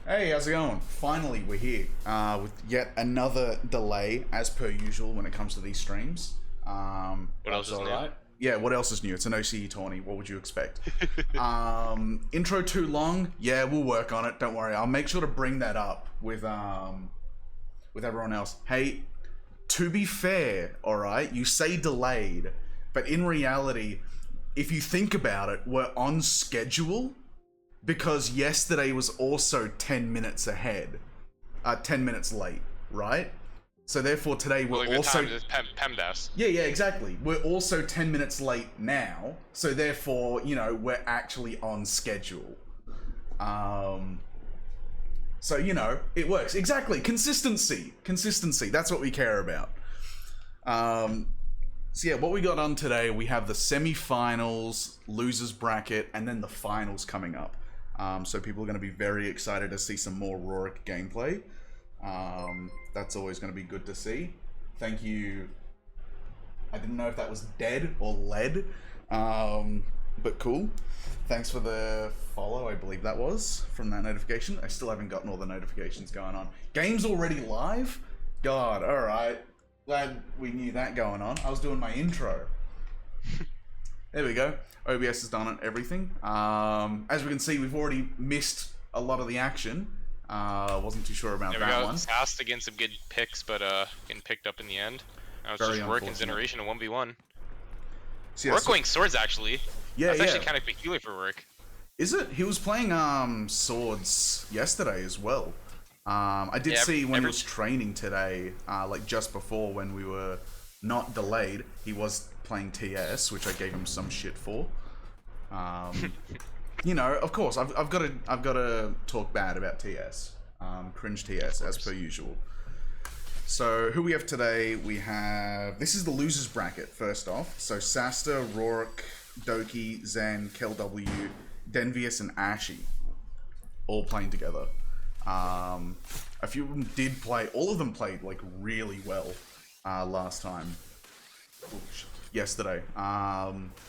Hey, how's it going? Finally, we're here with yet another delay, as per usual when it comes to these streams. What else is new? Yeah, what else is new? It's an OCE tourney. What would you expect? Intro too long? Yeah, we'll work on it. Don't worry. I'll make sure to bring that up with everyone else. Hey, to be fair, all right, you say delayed, but in reality, if you think about it, we're on schedule. Because yesterday was also 10 minutes ahead. 10 minutes late, right? So therefore today we're also... PEMDAS. Yeah, exactly. We're also 10 minutes late now. So therefore, you know, we're actually on schedule. So, you know, it works. Exactly. Consistency. Consistency. That's what we care about. So yeah, what we got on today, we have the semi-finals, losers bracket, and then the finals coming up. So people are going to be very excited to see some more RAoT gameplay. That's always going to be good to see. Thank you. I didn't know if that was dead or lead, but cool. Thanks for the follow, I believe that was, from that notification. I still haven't gotten all the notifications going on. Game's already live? God, alright. Glad we knew that going on. I was doing my intro. There we go. OBS has done everything. As we can see, we've already missed a lot of the action. Wasn't too sure about that one. Tasked against some good picks, but getting picked up in the end. Now it's just work and generation and 1v1. So, yeah, work going swords actually. Yeah, that's actually kind of peculiar for work. Is it? He was playing swords yesterday as well. I did see when he was training today, like just before when we were not delayed, he was playing TS, which I gave him some shit for. You know, of course, I've got to talk bad about TS, cringe TS as per usual. So who we have today? We have, this is the losers bracket first off. So Sasta, RAoT, Doki, Zen, KelW, Denvius, and Ashy, all playing together. A few of them did play. All of them played like really well last time. Yesterday.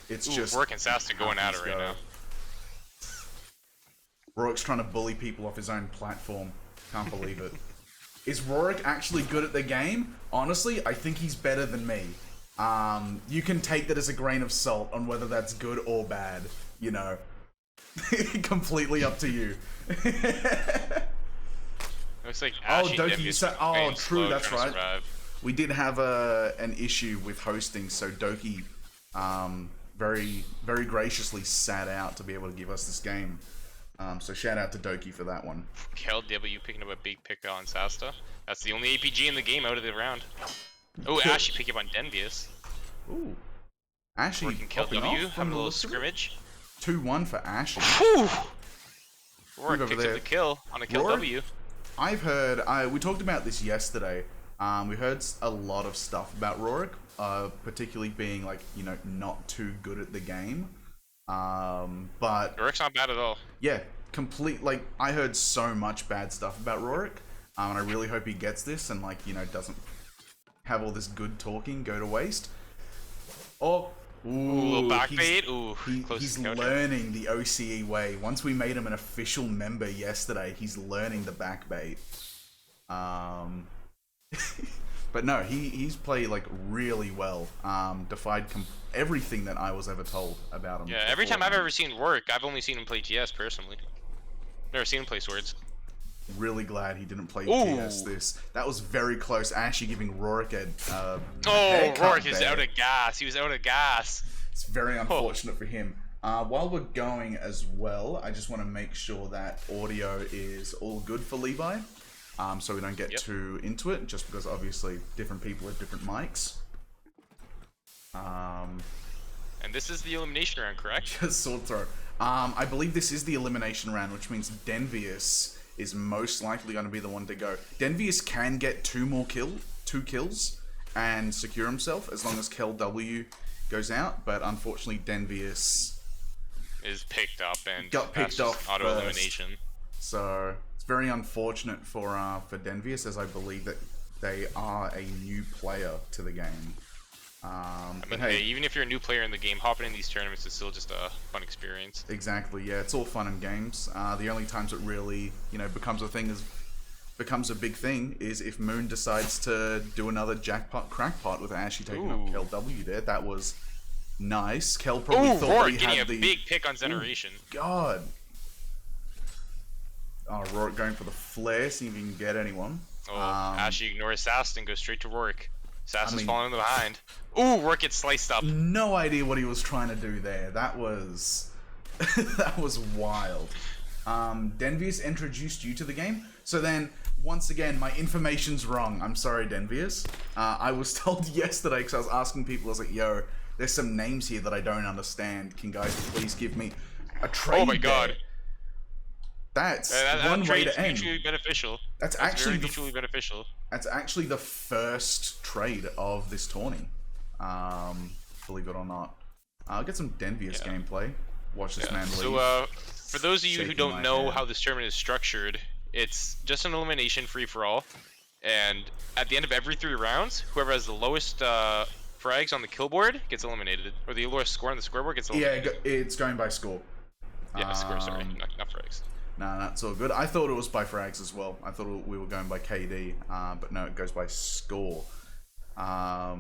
It's just RAoT and Sasta going at it right now. RAoT's trying to bully people off his own platform. Can't believe it. Is RAoT actually good at the game? Honestly, I think he's better than me. You can take that as a grain of salt on whether that's good or bad. You know, completely up to you. Looks like Ashy Doki, true, that's right. We did have an issue with hosting, so Doki very graciously sat out to be able to give us this game. So shout out to Doki for that one. KelW picking up a big pick on Sasta. That's the only APG in the game out of the round. Oh, Ashy picking up on Denvius. Ooh. Ashy working KelW, having a little scrimmage. 2-1 for Ashy. RAoT picks up the kill on a KelW. I've heard, we talked about this yesterday. We heard a lot of stuff about RAoT, particularly being like, you know, not too good at the game. But RAoT's not bad at all. Yeah, like I heard so much bad stuff about RAoT, and I really hope he gets this and like, you know, doesn't have all this good talking go to waste. Oh, little back bait. He's learning the OCE way. Once we made him an official member yesterday, he's learning the back bait. But no, he's played like really well. Defied everything that I was ever told about him. Yeah, every time I've ever seen RAoT, I've only seen him play TS personally. Never seen him play swords. Really glad he didn't play TS this. That was very close. Actually giving RAoT a RAoT is out of gas. He was out of gas. It's very unfortunate for him. While we're going as well, I just want to make sure that audio is all good for Levi. So we don't get too into it, just because obviously different people have different mics. And this is the elimination round, correct? Just sword throw. I believe this is the elimination round, which means Denvius is most likely going to be the one to go. Denvius can get two kills and secure himself as long as KelW goes out, but unfortunately Denvius is picked up and got picked off auto elimination. So it's very unfortunate for Denvius, as I believe that they are a new player to the game. I mean, hey, even if you're a new player in the game, hopping in these tournaments is still just a fun experience. Exactly, yeah, it's all fun and games. The only times it really, becomes a big thing is if Moon decides to do another jackpot crackpot with Ashy taking up Kel W there. That was nice. Kel probably thought he had the big pick on Generation. God. Oh, Rourke going for the flare, see if he can get anyone. Oh, Ashy ignores Sast and goes straight to Rourke. Sast is falling behind. Ooh, Rourke gets sliced up. No idea what he was trying to do there. That was that was wild. Denvius introduced you to the game, so then once again my information's wrong. I'm sorry, Denvius. I was told yesterday because I was asking people. I was like, "Yo, there's some names here that I don't understand. Can guys please give me a trade?" Oh my god. That's one way to end. Mutually beneficial. That's actually mutually beneficial. That's actually the first trade of this tourney. Believe it or not. I'll get some Denvius gameplay. Watch this man leave. So, for those of you who don't know how this tournament is structured, it's just an elimination free-for-all, and at the end of every 3 rounds, whoever has the lowest frags on the kill board gets eliminated, or the lowest score on the scoreboard gets eliminated. Yeah, it's going by score. Yeah, score, sorry, not frags. Nah, that's all good. I thought it was by frags as well. I thought we were going by KD, but no, it goes by score. But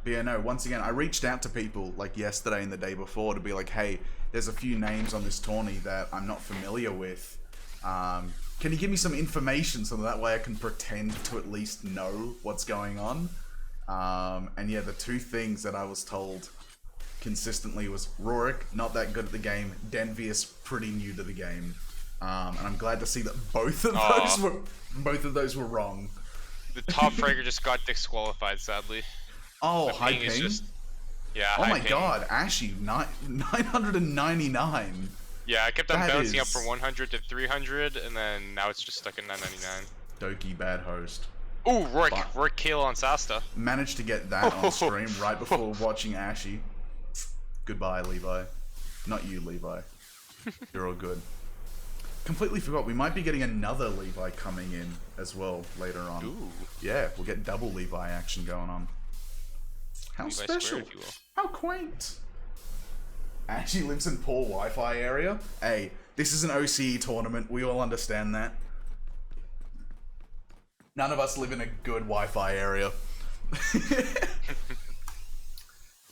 yeah, no, once again, I reached out to people like yesterday and the day before to be like, hey, there's a few names on this tourney that I'm not familiar with. Can you give me some information so that way I can pretend to at least know what's going on? And yeah, the 2 things that I was told consistently was Rourke, not that good at the game, Denvius, pretty new to the game. And I'm glad to see that both of those were wrong. The top fragger just got disqualified, sadly. Oh, high ping? Oh my god, Ashy, 999. Yeah, I kept on bouncing up from 100 to 300, and then now it's just stuck at 999. Doki, bad host. Ooh, Rourke kill on Sasta. Managed to get that on stream right before watching Ashy. Goodbye, Levi. Not you, Levi. You're all good. Completely forgot, we might be getting another Levi coming in as well later on. Ooh. Yeah, we'll get double Levi action going on. How Levi special. Square, if you will. How quaint. Ashy lives in poor Wi-Fi area. Hey, this is an OCE tournament. We all understand that. None of us live in a good Wi-Fi area.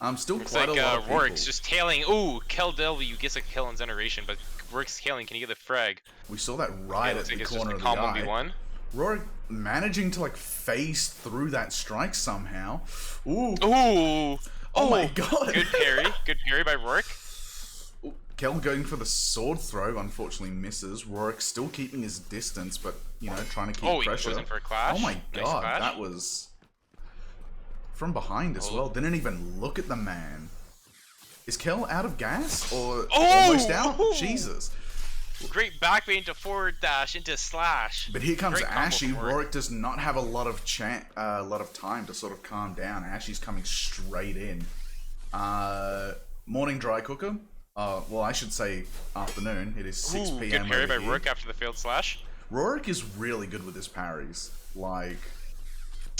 I'm still quite a lot of people. Rourke's just tailing. Ooh, Kel W gets a kill on Generation, but Rourke's tailing. Can you get the frag? We saw that right at the corner of the eye. Rourke managing to like phase through that strike somehow. Ooh. Ooh. Oh my god. Good parry. Good parry by Rourke. Kel going for the sword throw, unfortunately misses. Rourke still keeping his distance, but trying to keep pressure. He goes in for a clash. Oh my god, nice, that was from behind as well. Didn't even look at the man. Is Kel out of gas or almost out? Jesus. Great backbait into forward dash into slash. But here comes Ashy. Rourke does not have a lot of time to sort of calm down. Ashy's coming straight in. Morning dry cooker. Well, I should say afternoon. It is 6 p.m. Good parry by Rourke after the failed slash. Rourke is really good with his parries. Like,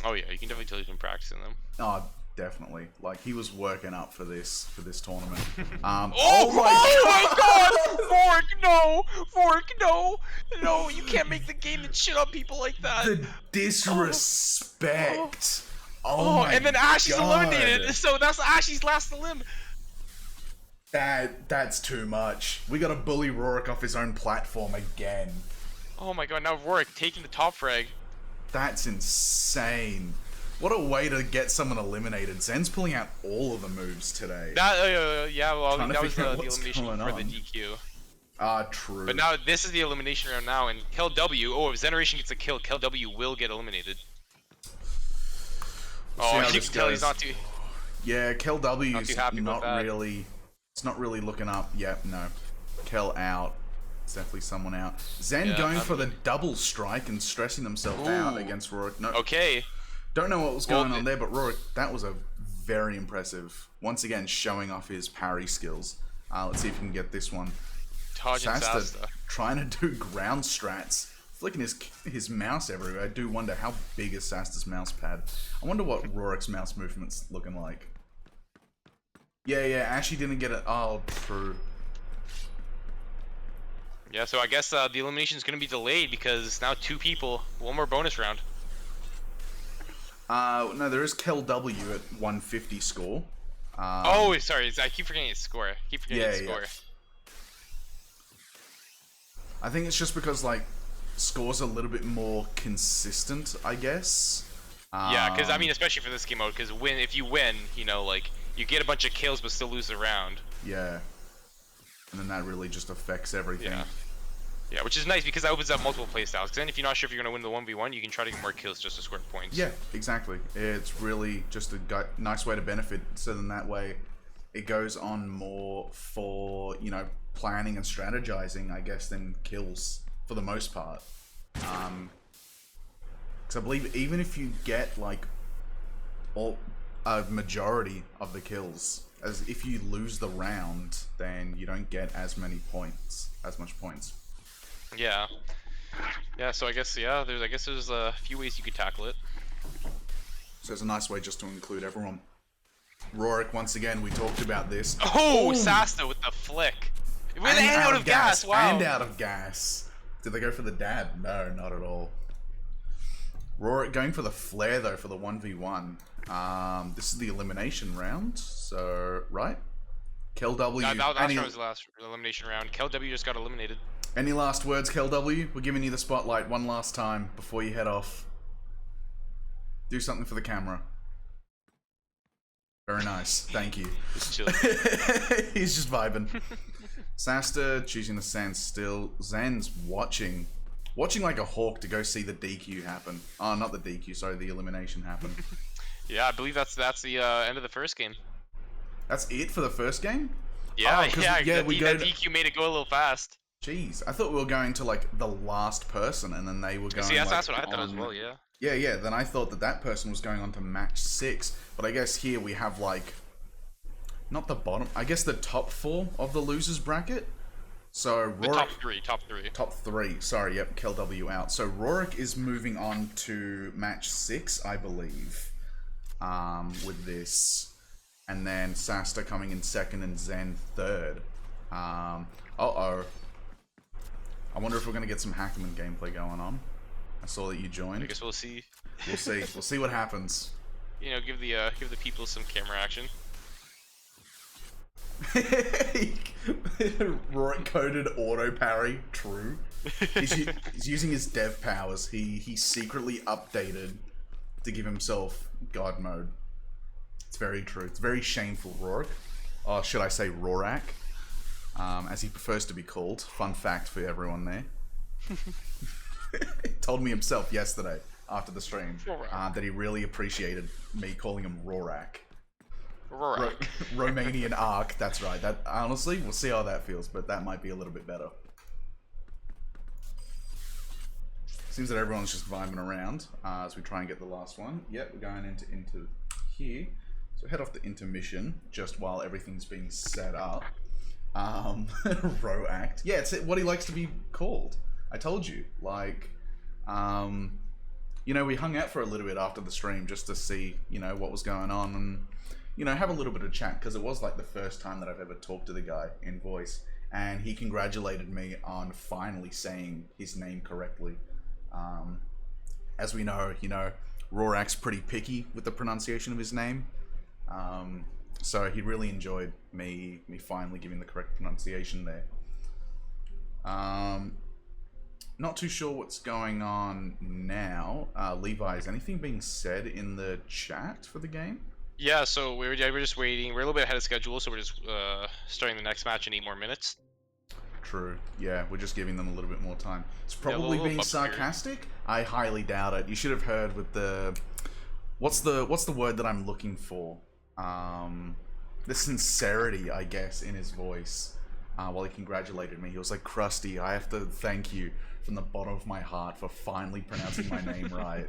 oh yeah, you can definitely tell he's been practicing them. Oh, definitely. Like, he was working up for this tournament. Oh my god! Rourke, no! Rourke, no! No, you can't make the game and shit on people like that. The disrespect. Oh my and then Ashy's god. eliminated, so that's Ashy's last limb. That's too much. We gotta bully Rourke off his own platform again. Oh my god, now Rourke taking the top frag. That's insane. What a way to get someone eliminated. Zen's pulling out all of the moves today. Yeah, well, that was the elimination for the DQ. True. But now this is the elimination round now, and Kel W. Oh, if Generation gets a kill, Kel W will get eliminated. Oh, you can tell he's not too. Yeah, Kel W is not really. It's not really looking up. Yep, no. Kel out. It's definitely someone out. Zen going for the double strike and stressing themselves out against Rourke. No. Okay. Don't know what was going on there, but Rourke, that was a very impressive. Once again, showing off his parry skills. Let's see if we can get this one. Sasta trying to do ground strats flicking his mouse everywhere. I do wonder how big is Sasta's mouse pad. I wonder what Rorik's mouse movement's looking like. Yeah, Ashy didn't get it. Oh, true. Yeah, so I guess the elimination is going to be delayed because now 2 people, 1 more bonus round. No, there is Kel W at 150 score. Oh, sorry, I keep forgetting his score. Yeah. I think it's just because, like, score's a little bit more consistent, I guess. Yeah, because, I mean, especially for this game mode, because if you win, you know, like, you get a bunch of kills but still lose the round. Yeah. And then that really just affects everything. Yeah, which is nice because that opens up multiple playstyles. Because then if you're not sure if you're going to win the 1v1, you can try to get more kills just to score points. Yeah, exactly. It's really just a nice way to benefit. So then that way it goes on more for, you know, planning and strategizing, I guess, than kills for the most part. Because I believe even if you get, like, a majority of the kills, as if you lose the round, then you don't get as much points. Yeah, so I guess there's a few ways you could tackle it. So it's a nice way just to include everyone. RAoT, once again, we talked about this. Oh, Sasta with the flick. With and out of gas, wow. And out of gas. Did they go for the dab? No, not at all. RAoT going for the flare though for the 1v1. This is the elimination round, so right? Kel W. That was the last elimination round. Kel W just got eliminated. Any last words, Kel W? We're giving you the spotlight one last time before you head off. Do something for the camera. Very nice. Thank you. Just chilling. He's just vibing. Sasta choosing the stand still. Zen's watching like a hawk to go see the DQ happen. Oh, not the DQ. Sorry, the elimination happen. Yeah, I believe that's the end of the first game. That's it for the first game? Yeah, oh, that DQ made it go a little fast. Jeez, I thought we were going to like the last person, and then they were going. See, that's what I thought as well. Yeah. Yeah. Then I thought that person was going on to match 6, but I guess here we have like, not the bottom. I guess the top 4 of the losers bracket. So RAoT, top three. Sorry, yep. Kel W out. So RAoT is moving on to match 6, I believe. With this, and then Sasta coming in 2nd and Zen 3rd. I wonder if we're gonna get some Hackman gameplay going on. I saw that you joined. I guess we'll see. We'll see. We'll see what happens. You know, give the people some camera action. RAoT coded auto parry. True. He's using his dev powers. He secretly updated to give himself God mode. It's very true. It's very shameful, RAoT. Or should I say Rorak? As he prefers to be called. Fun fact for everyone there. He told me himself yesterday after the stream that he really appreciated me calling him Rorak. Romanian Ark, that's right. That honestly, we'll see how that feels, but that might be a little bit better. Seems that everyone's just vibing around as we try and get the last one. Yep, we're going into here. So head off to intermission just while everything's being set up. RAoT. Yeah, it's what he likes to be called. I told you. Like, you know, we hung out for a little bit after the stream just to see, you know, what was going on and, you know, have a little bit of chat because it was like the first time that I've ever talked to the guy in voice, and he congratulated me on finally saying his name correctly. As we know, you know, RAoT's pretty picky with the pronunciation of his name. So he really enjoyed me finally giving the correct pronunciation there. Not too sure what's going on now. Levi, is anything being said in the chat for the game? Yeah, so we're just waiting. We're a little bit ahead of schedule, so we're just starting the next match in 8 more minutes. True. Yeah, we're just giving them a little bit more time. It's probably being sarcastic. Here. I highly doubt it. You should have heard with the what's the word that I'm looking for? The sincerity, I guess, in his voice. While he congratulated me, he was like, "Krusty, I have to thank you from the bottom of my heart for finally pronouncing my name right,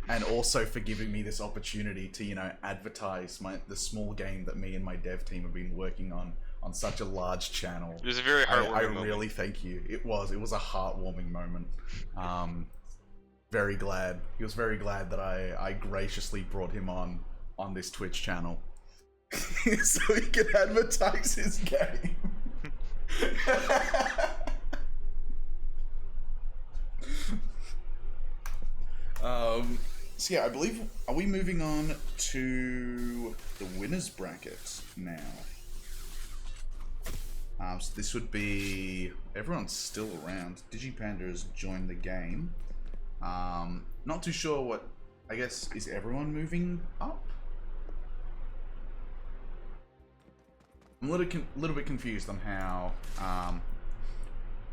and also for giving me this opportunity to, you know, advertise the small game that me and my dev team have been working on on such a large channel. It was a very heartwarming I moment. really thank you. It was a heartwarming moment. Very glad. He was very glad that I graciously brought him on this Twitch channel. So he could advertise his game. So yeah, I believe, are we moving on to the winners bracket now? So this would be, everyone's still around. Digipanda has joined the game. Not too sure what, I guess, is everyone moving up? I'm a little bit confused on how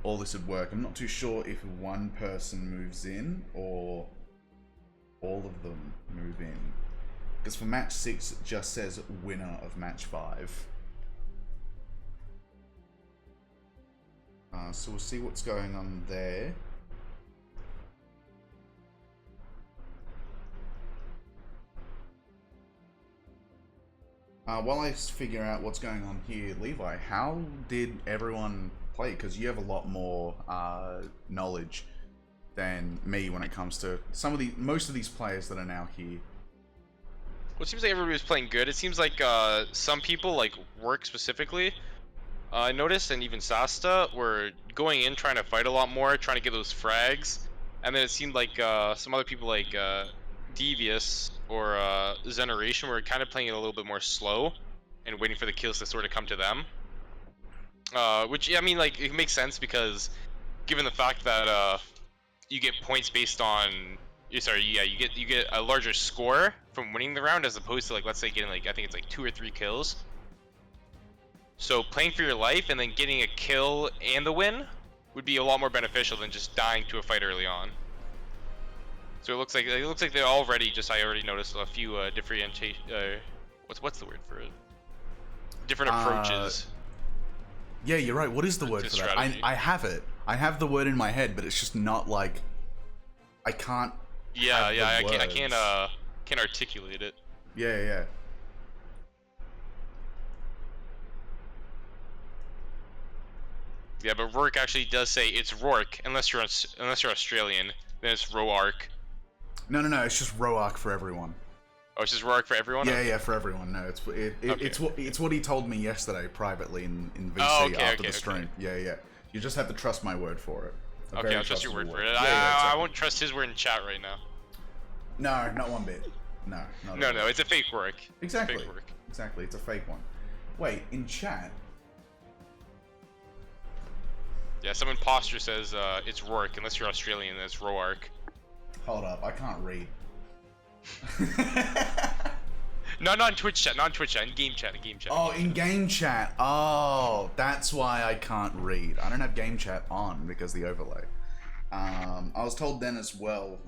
all this would work. I'm not too sure if one person moves in or all of them move in. Because for match 6, it just says winner of match 5. So we'll see what's going on there. While I figure out what's going on here, Levi, how did everyone play? Because you have a lot more knowledge than me when it comes to most of these players that are now here. Well, it seems like everybody was playing good. It seems like some people, like Work specifically, I noticed, and even Sasta, were going in trying to fight a lot more, trying to get those frags. And then it seemed like some other people like Devious or Zeneration were kind of playing it a little bit more slow and waiting for the kills to sort of come to them. Which, I mean, like, it makes sense because given the fact that you get points based on, you get a larger score from winning the round as opposed to, like, let's say getting, like, I think it's like 2 or 3 kills. So playing for your life and then getting a kill and the win would be a lot more beneficial than just dying to a fight early on. So it looks like they're already just, I already noticed a few differentiation. What's the word for it? Different approaches. Yeah, you're right. What is the word for that? I have it. I have the word in my head, but it's just not like I can't. Yeah, I can't articulate it. Yeah. Yeah, but Rourke actually does say it's Rourke unless you're Australian. Then it's RAoT. No. It's just RAoT for everyone. Oh, it's just RAoT for everyone. Yeah, for everyone. No, it's what he told me yesterday privately in VC after the stream. Okay. Yeah. You just have to trust my word for it. Okay, I'll trust your word for it. Yeah, I won't trust his word in chat right now. No, not one bit. No. No, it's a fake work. Exactly. Fake work. Exactly, it's a fake one. Wait, in chat. Yeah, some imposter says it's Rourke. Unless you're Australian, then it's RAoT. Hold up, I can't read. No, not in Twitch chat, in game chat, Oh, in game chat. Oh, that's why I can't read. I don't have game chat on because of the overlay. I was told then as well.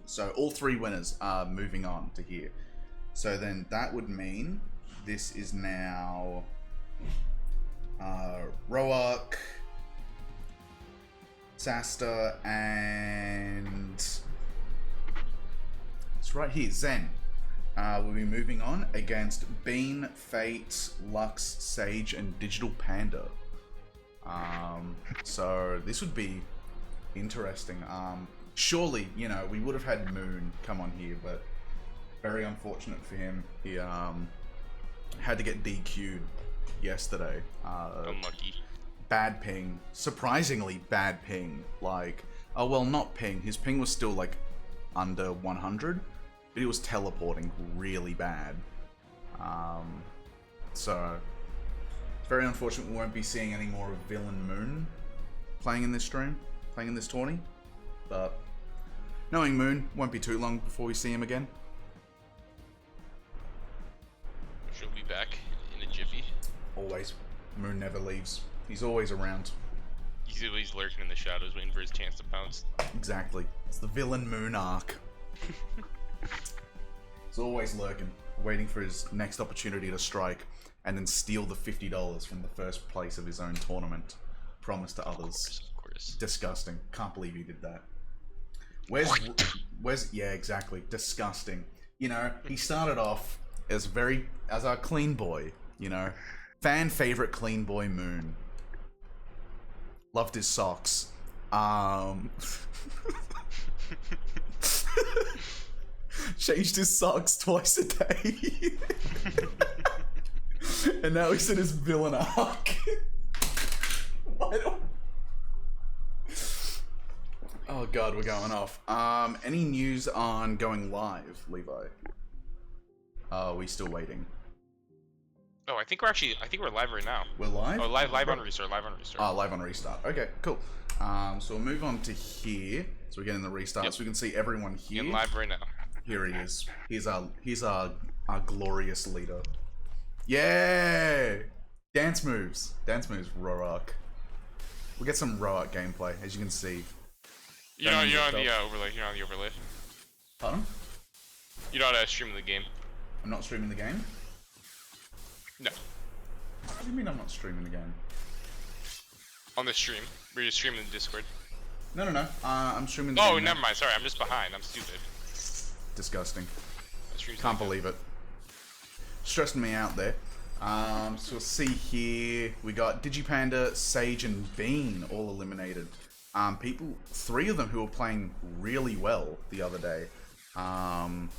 So all 3 winners are moving on to here. So then that would mean this is now RAoT, Sasta, and it's right here, Zen. We'll be moving on against Bean, Fate, Lux, Sage, and Digital Panda. So this would be interesting. Surely, we would have had Moon come on here, but very unfortunate for him. He had to get DQ'd yesterday. Unlucky. Bad ping. Surprisingly bad ping. Like, oh well, not ping. His ping was still like under 100. But it was teleporting really bad. So it's very unfortunate we won't be seeing any more of Villain Moon playing in this stream, playing in this tourney. But knowing Moon, won't be too long before we see him again. She'll be back in a jiffy. Always. Moon never leaves. He's always around. He's always lurking in the shadows, waiting for his chance to pounce. Exactly. It's the Villain Moon arc. He's always lurking, waiting for his next opportunity to strike, and then steal the $50 from the first place of his own tournament, promised to others. Of course. Disgusting. Can't believe he did that. Where's? Yeah, exactly. Disgusting. He started off as a clean boy. Fan favorite clean boy Moon. Loved his socks. Changed his socks twice a day. And now he's in his villain arc. Why don't... Oh god, we're going off. Any news on going live, Levi? Are we still waiting? Oh, I think we're live right now. We're live? Oh, live on restart, Oh, live on restart. Okay, cool. So we'll move on to here. So we're getting the restart, so we can see everyone here. Getting live right now. Here he is. He's our glorious leader. Yay! Dance moves, RAoT. We'll get some RAoT gameplay, as you can see. You're on the overlay. You're on the overlay. Pardon? You're not streaming the game. I'm not streaming the game? No. What do you mean I'm not streaming the game? On the stream. We're just streaming the Discord. No. I'm streaming the game. Oh, never mind. Sorry, I'm just behind. I'm stupid. Disgusting. Can't believe it. Stressing me out there. So we'll see here. We got Digipanda, Sage, and Bean all eliminated. Three of them who were playing really well the other day. I'm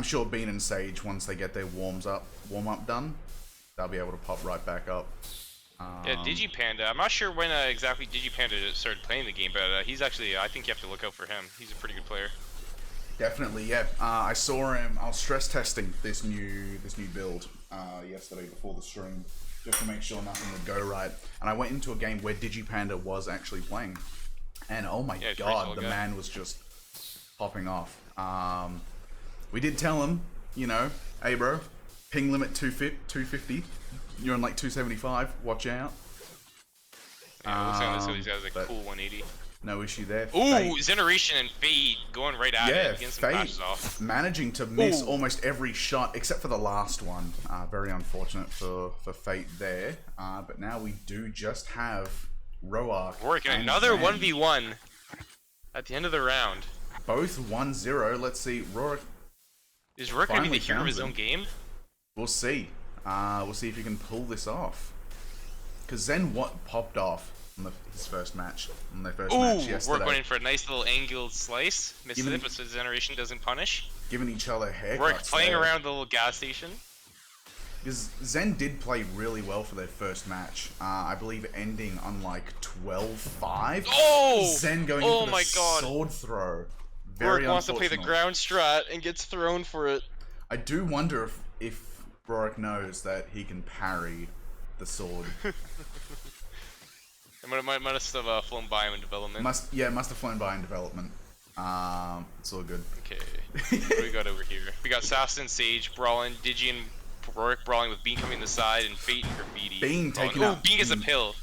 sure Bean and Sage, once they get their warm up done, they'll be able to pop right back up. Yeah, Digipanda. I'm not sure when exactly Digipanda started playing the game, but he's actually, I think you have to look out for him. He's a pretty good player. Definitely, yeah. I saw him. I was stress testing this new build yesterday before the stream, just to make sure nothing would go right. And I went into a game where Digipanda was actually playing, and oh my god, the man was just popping off. We did tell him, you know, hey bro, ping limit 250. You're on like 275. Watch out. Yeah, looks like these guys are cool 180. No issue there. Ooh, Generation and Fate going right at it. Getting some flashes off. Managing to miss almost every shot except for the last one. Very unfortunate for Fate there. But now we do just have RAoT. Working another 1v1 at the end of the round. Both 1-0. Let's see. RAoT. Is Rourke going to be the hero of his own game? We'll see. We'll see if he can pull this off. Because Zen popped off on his first match. On their first match yesterday. Rourke went in for a nice little angled slice. Missed it, but so Generation doesn't punish. Giving each other haircuts. Rourke playing around the little gas station. Because Zen did play really well for their first match. I believe ending on like 12-5. Oh! Zen going in for the sword throw. Rourke wants to play the ground strat and gets thrown for it. I do wonder if Rourke knows that he can parry the sword. It must have flown by him in development. Must have flown by in development. It's all good. Okay. What do we got over here? We got Sastin, Sage, brawling, Digi and Rourke brawling with Bean coming to the side, and Fate and Graffiti. Bean taking out. Bean gets a pill.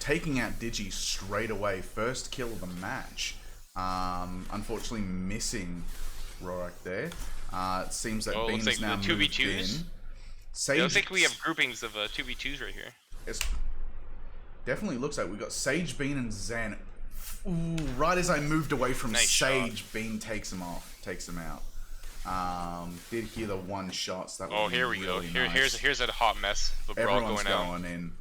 Taking out Digi straight away. First kill of the match. Unfortunately missing Rourke there. It seems that Bean is now moved in. Sage, it looks like we have groupings of 2v2s right here. It definitely looks like we got Sage, Bean, and Zen. Ooh, right as I moved away from Sage, Bean takes him out. Did hear the one shots. That here we go. Here's a hot mess. Everyone's going in.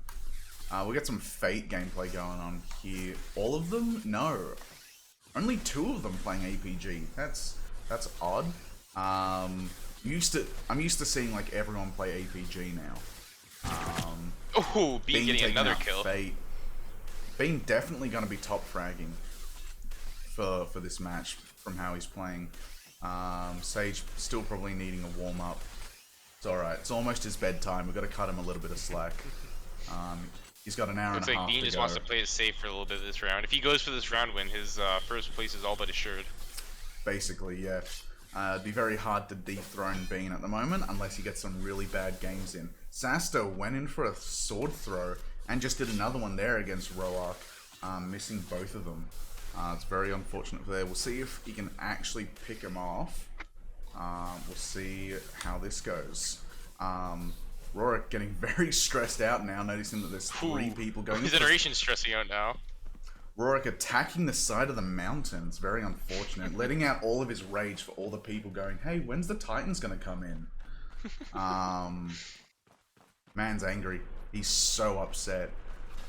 We'll get some Fate gameplay going on here. All of them? No. Only 2 of them playing APG. That's odd. I'm used to seeing like everyone play APG now. Bean getting another kill. Fate. Bean definitely going to be top fragging for this match from how he's playing. Sage still probably needing a warm up. It's alright. It's almost his bedtime. We've got to cut him a little bit of slack. He's got an hour and a half to go. Looks like Bean just wants to play it safe for a little bit this round. If he goes for this round win, his first place is all but assured. Basically, yeah. It'd be very hard to dethrone Bean at the moment unless he gets some really bad games in. Sasto went in for a sword throw and just did another one there against RAoT, missing both of them. It's very unfortunate for there. We'll see if he can actually pick him off. We'll see how this goes. RAoT getting very stressed out now, noticing that there's 3 people going. His Generation's stressing out now. RAoT attacking the side of the mountain. It's very unfortunate. Letting out all of his rage for all the people going, hey, when's the Titans going to come in? Man's angry. He's so upset.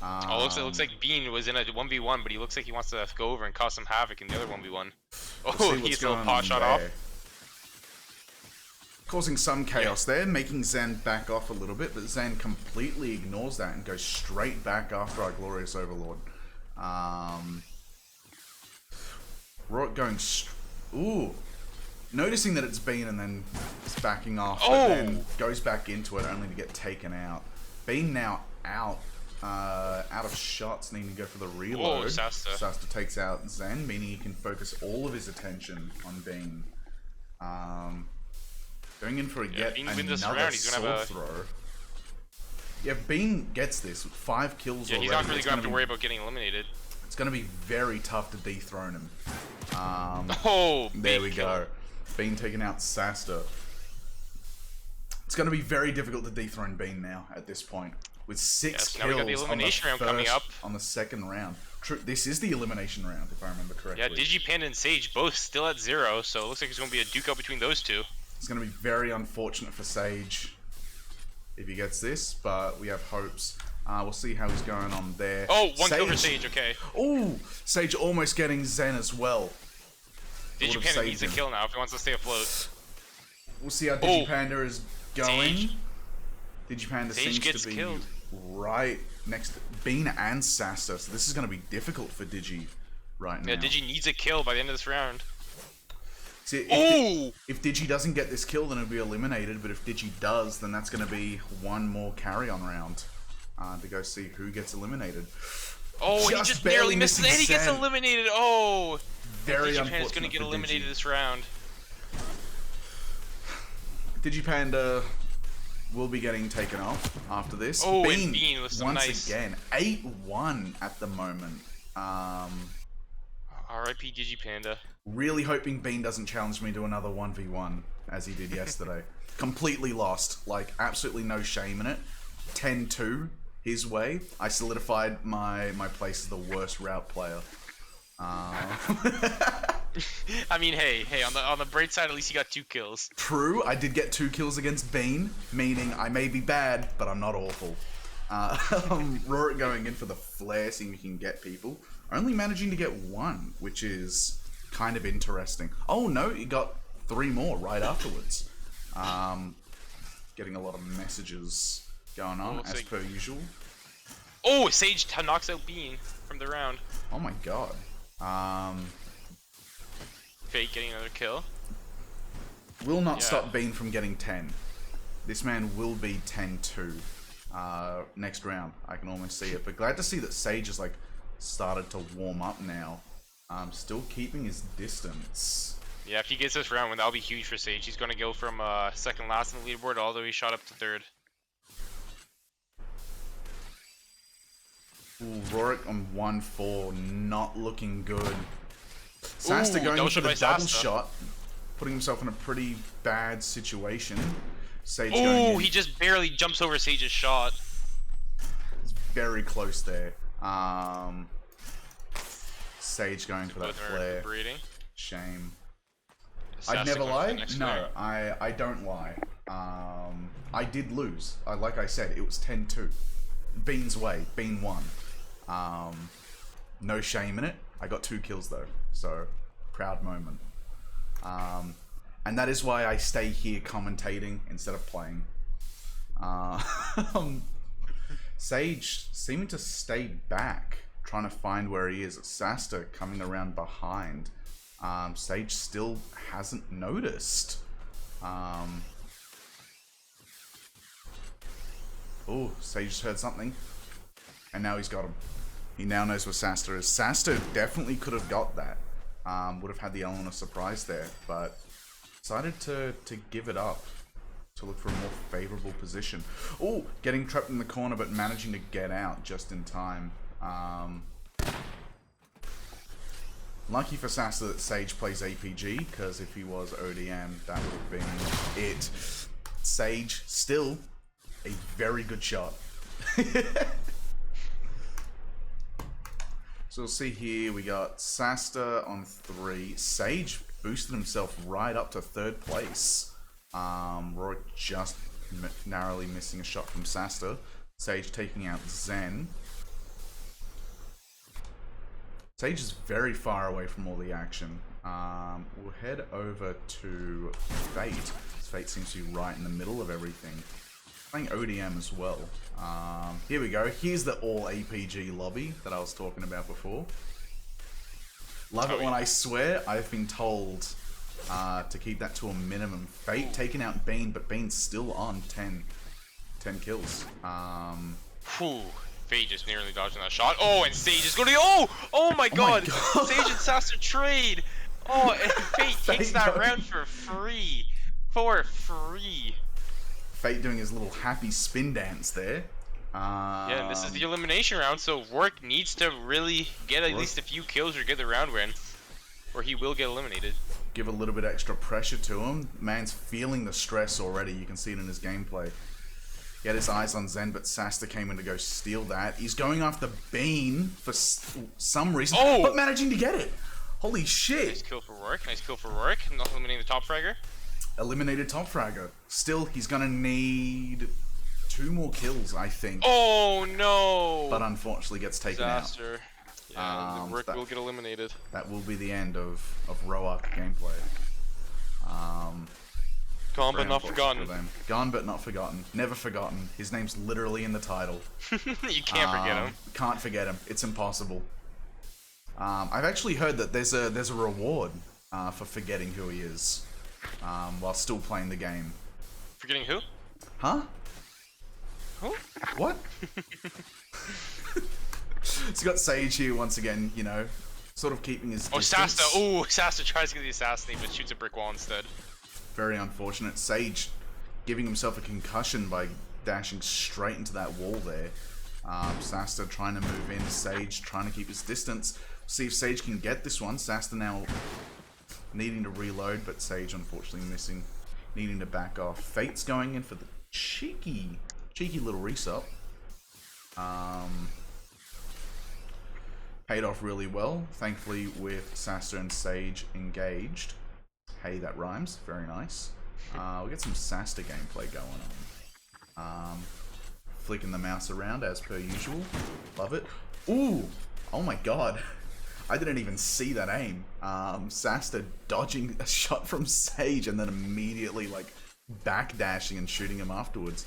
Oh, it looks like Bean was in a 1v1, but he looks like he wants to go over and cause some havoc in the other 1v1. Oh, he's a little pot shot off. Causing some chaos there, making Zen back off a little bit, but Zen completely ignores that and goes straight back after our glorious Overlord. RAoT going... Ooh. Noticing that it's Bean and then it's backing off, but then goes back into it only to get taken out. Bean now out of shots, needing to go for the reload. Sasta takes out Zen, meaning he can focus all of his attention on Bean. Going in for yet another sword throw. Yeah, Bean gets this with 5 kills already. Yeah, he's not really going to have to worry about getting eliminated. It's going to be very tough to dethrone him. There we go. Bean taking out Sasta. It's going to be very difficult to dethrone Bean now at this point. With 6 kills got the elimination round coming up on the second round. True, this is the elimination round, if I remember correctly. Yeah, DigiPanda and Sage both still at 0, so it looks like it's going to be a duke out between those two. It's going to be very unfortunate for Sage if he gets this, but we have hopes. We'll see how he's going on there. Oh, one kill for Sage, okay. Oh, Sage almost getting Zen as well. DigiPanda needs a kill now if he wants to stay afloat. We'll see how DigiPanda is going. Sage. DigiPanda Sage seems to be killed. right next to Bean and Sasta, so this is going to be difficult for Digi right now. Yeah, Digi needs a kill by the end of this round. See, if Digi doesn't get this kill, then it'll be eliminated, but if Digi does, then that's going to be one more carry-on round to go see who gets eliminated. Oh, he just barely missed it, and he gets eliminated. Oh, very unfortunate. DigiPanda's going to get eliminated this round. DigiPanda will be getting taken off after this. Oh, Bean with some once again, 8-1 at the moment. R.I.P. DigiPanda. Really hoping Bean doesn't challenge me to another 1v1 as he did yesterday. Completely lost, like absolutely no shame in it. 10-2 his way. I solidified my place as the worst RAoT player. I mean, hey, on the bright side, at least you got 2 kills. True, I did get 2 kills against Bean, meaning I may be bad, but I'm not awful. RAoT going in for the flare, seeing if he can get people. Only managing to get 1, which is kind of interesting. Oh no, he got 3 more right afterwards. Getting a lot of messages going on, as per usual. Oh, Sage knocks out Bean from the round. Oh my god. Fake getting another kill. Will not stop Bean from getting 10. This man will be 10-2 next round. I can almost see it. But glad to see that Sage has like started to warm up now. Still keeping his distance. Yeah, if he gets this round, that'll be huge for Sage. He's going to go from second last in the leaderboard, although he shot up to 3rd. Ooh, RAoT on 1-4, not looking good. Sasta going for the double shot, putting himself in a pretty bad situation. Sage going in. He just barely jumps over Sage's shot. It's very close there. Sage going for that flare. Shame. I'd never lie. No, I don't lie. I did lose. Like I said, it was 10-2. Bean's way. Bean won. No shame in it. I got 2 kills though, so proud moment. And that is why I stay here commentating instead of playing. Sage seeming to stay back, trying to find where he is. Sasta coming around behind. Sage still hasn't noticed. Oh, Sage just heard something. And now he's got him. He now knows where Sasta is. Sasta definitely could have got that. Would have had the element of surprise there, but decided to give it up to look for a more favorable position. Oh, getting trapped in the corner, but managing to get out just in time. Lucky for Sasta that Sage plays APG, because if he was ODM, that would have been it. Sage, still a very good shot. So we'll see here, we got Sasta on 3. Sage boosted himself right up to 3rd place. RAoT just narrowly missing a shot from Sasta. Sage taking out Zen. Sage is very far away from all the action. We'll head over to Fate. Fate seems to be right in the middle of everything. Playing ODM as well. Here we go. Here's the all APG lobby that I was talking about before. Love it when I swear. I've been told to keep that to a minimum. Fate taking out Bean, but Bean's still on 10 kills. Fate just nearly dodging that shot. Oh, and Sage is going to... Oh my god! Sage and Sasta trade! Oh, and Fate takes that round for free. For free. Fate doing his little happy spin dance there. Yeah, and this is the elimination round, so Rourke needs to really get at least a few kills or get the round win, or he will get eliminated. Give a little bit extra pressure to him. Man's feeling the stress already. You can see it in his gameplay. He had his eyes on Zen, but Sasta came in to go steal that. He's going after Bean for some reason, but managing to get it. Holy shit. Nice kill for Rourke. Nice kill for Rourke. Not eliminating the top fragger. Eliminated top fragger. Still, he's going to need 2 more kills, I think. Oh, no. But unfortunately gets taken out. Yeah, Rourke will get eliminated. That will be the end of RAoT gameplay. Gone but not forgotten. Gone but not forgotten. Never forgotten. His name's literally in the title. You can't forget him. Can't forget him. It's impossible. I've actually heard that there's a reward for forgetting who he is while still playing the game. Forgetting who? Huh? Who? What? So got Sage here once again, you know, sort of keeping his distance. Sasta! Oh, Sasta tries to get the assassinate, but shoots a brick wall instead. Very unfortunate. Sage giving himself a concussion by dashing straight into that wall there. Sasta trying to move in. Sage trying to keep his distance. See if Sage can get this one. Sasta now needing to reload, but Sage unfortunately missing. Needing to back off. Fate's going in for the cheeky little resup. Paid off really well, thankfully, with Sasta and Sage engaged. Hey, that rhymes. Very nice. We'll get some Sasta gameplay going on. Flicking the mouse around as per usual. Love it. Ooh! Oh my god. I didn't even see that aim. Sasta dodging a shot from Sage and then immediately like backdashing and shooting him afterwards.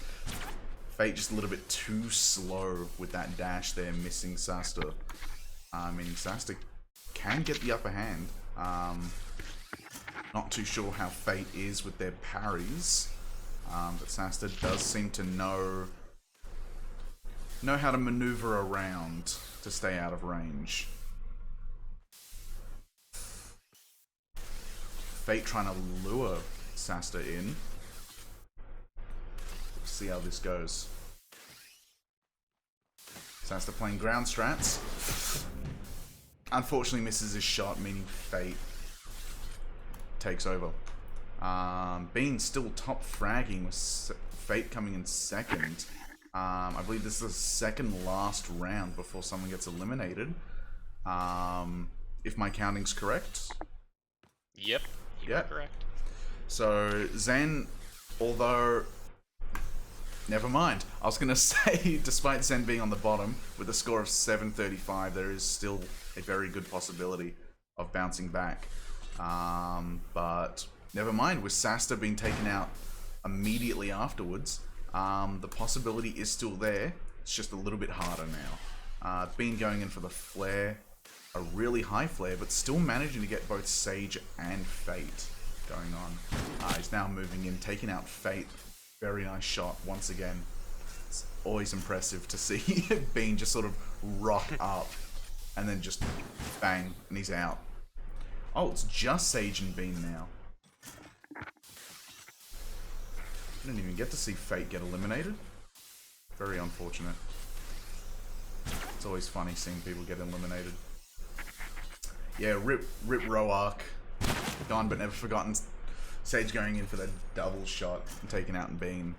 Fate just a little bit too slow with that dash there, missing Sasta. Meaning Sasta can get the upper hand. Not too sure how Fate is with their parries, but Sasta does seem to know how to maneuver around to stay out of range. Fate trying to lure Sasta in. Let's see how this goes. Sasta playing ground strats. Unfortunately misses his shot, meaning Fate takes over. Being still top fragging with Fate coming in second. I believe this is the second last round before someone gets eliminated. If my counting's correct. Yep, you're correct. So Zen, although... Never mind. I was going to say, despite Zen being on the bottom, with a score of 735, there is still a very good possibility of bouncing back. But never mind, with Sasta being taken out immediately afterwards, the possibility is still there. It's just a little bit harder now. Bean going in for the flare, a really high flare, but still managing to get both Sage and Fate going on. He's now moving in, taking out Fate. Very nice shot once again. It's always impressive to see Bean just sort of rock up and then just bang, and he's out. Oh, it's just Sage and Bean now. Didn't even get to see Fate get eliminated. Very unfortunate. It's always funny seeing people get eliminated. Yeah, rip RAoT. Gone but never forgotten. Sage going in for the double shot and taking out Bean.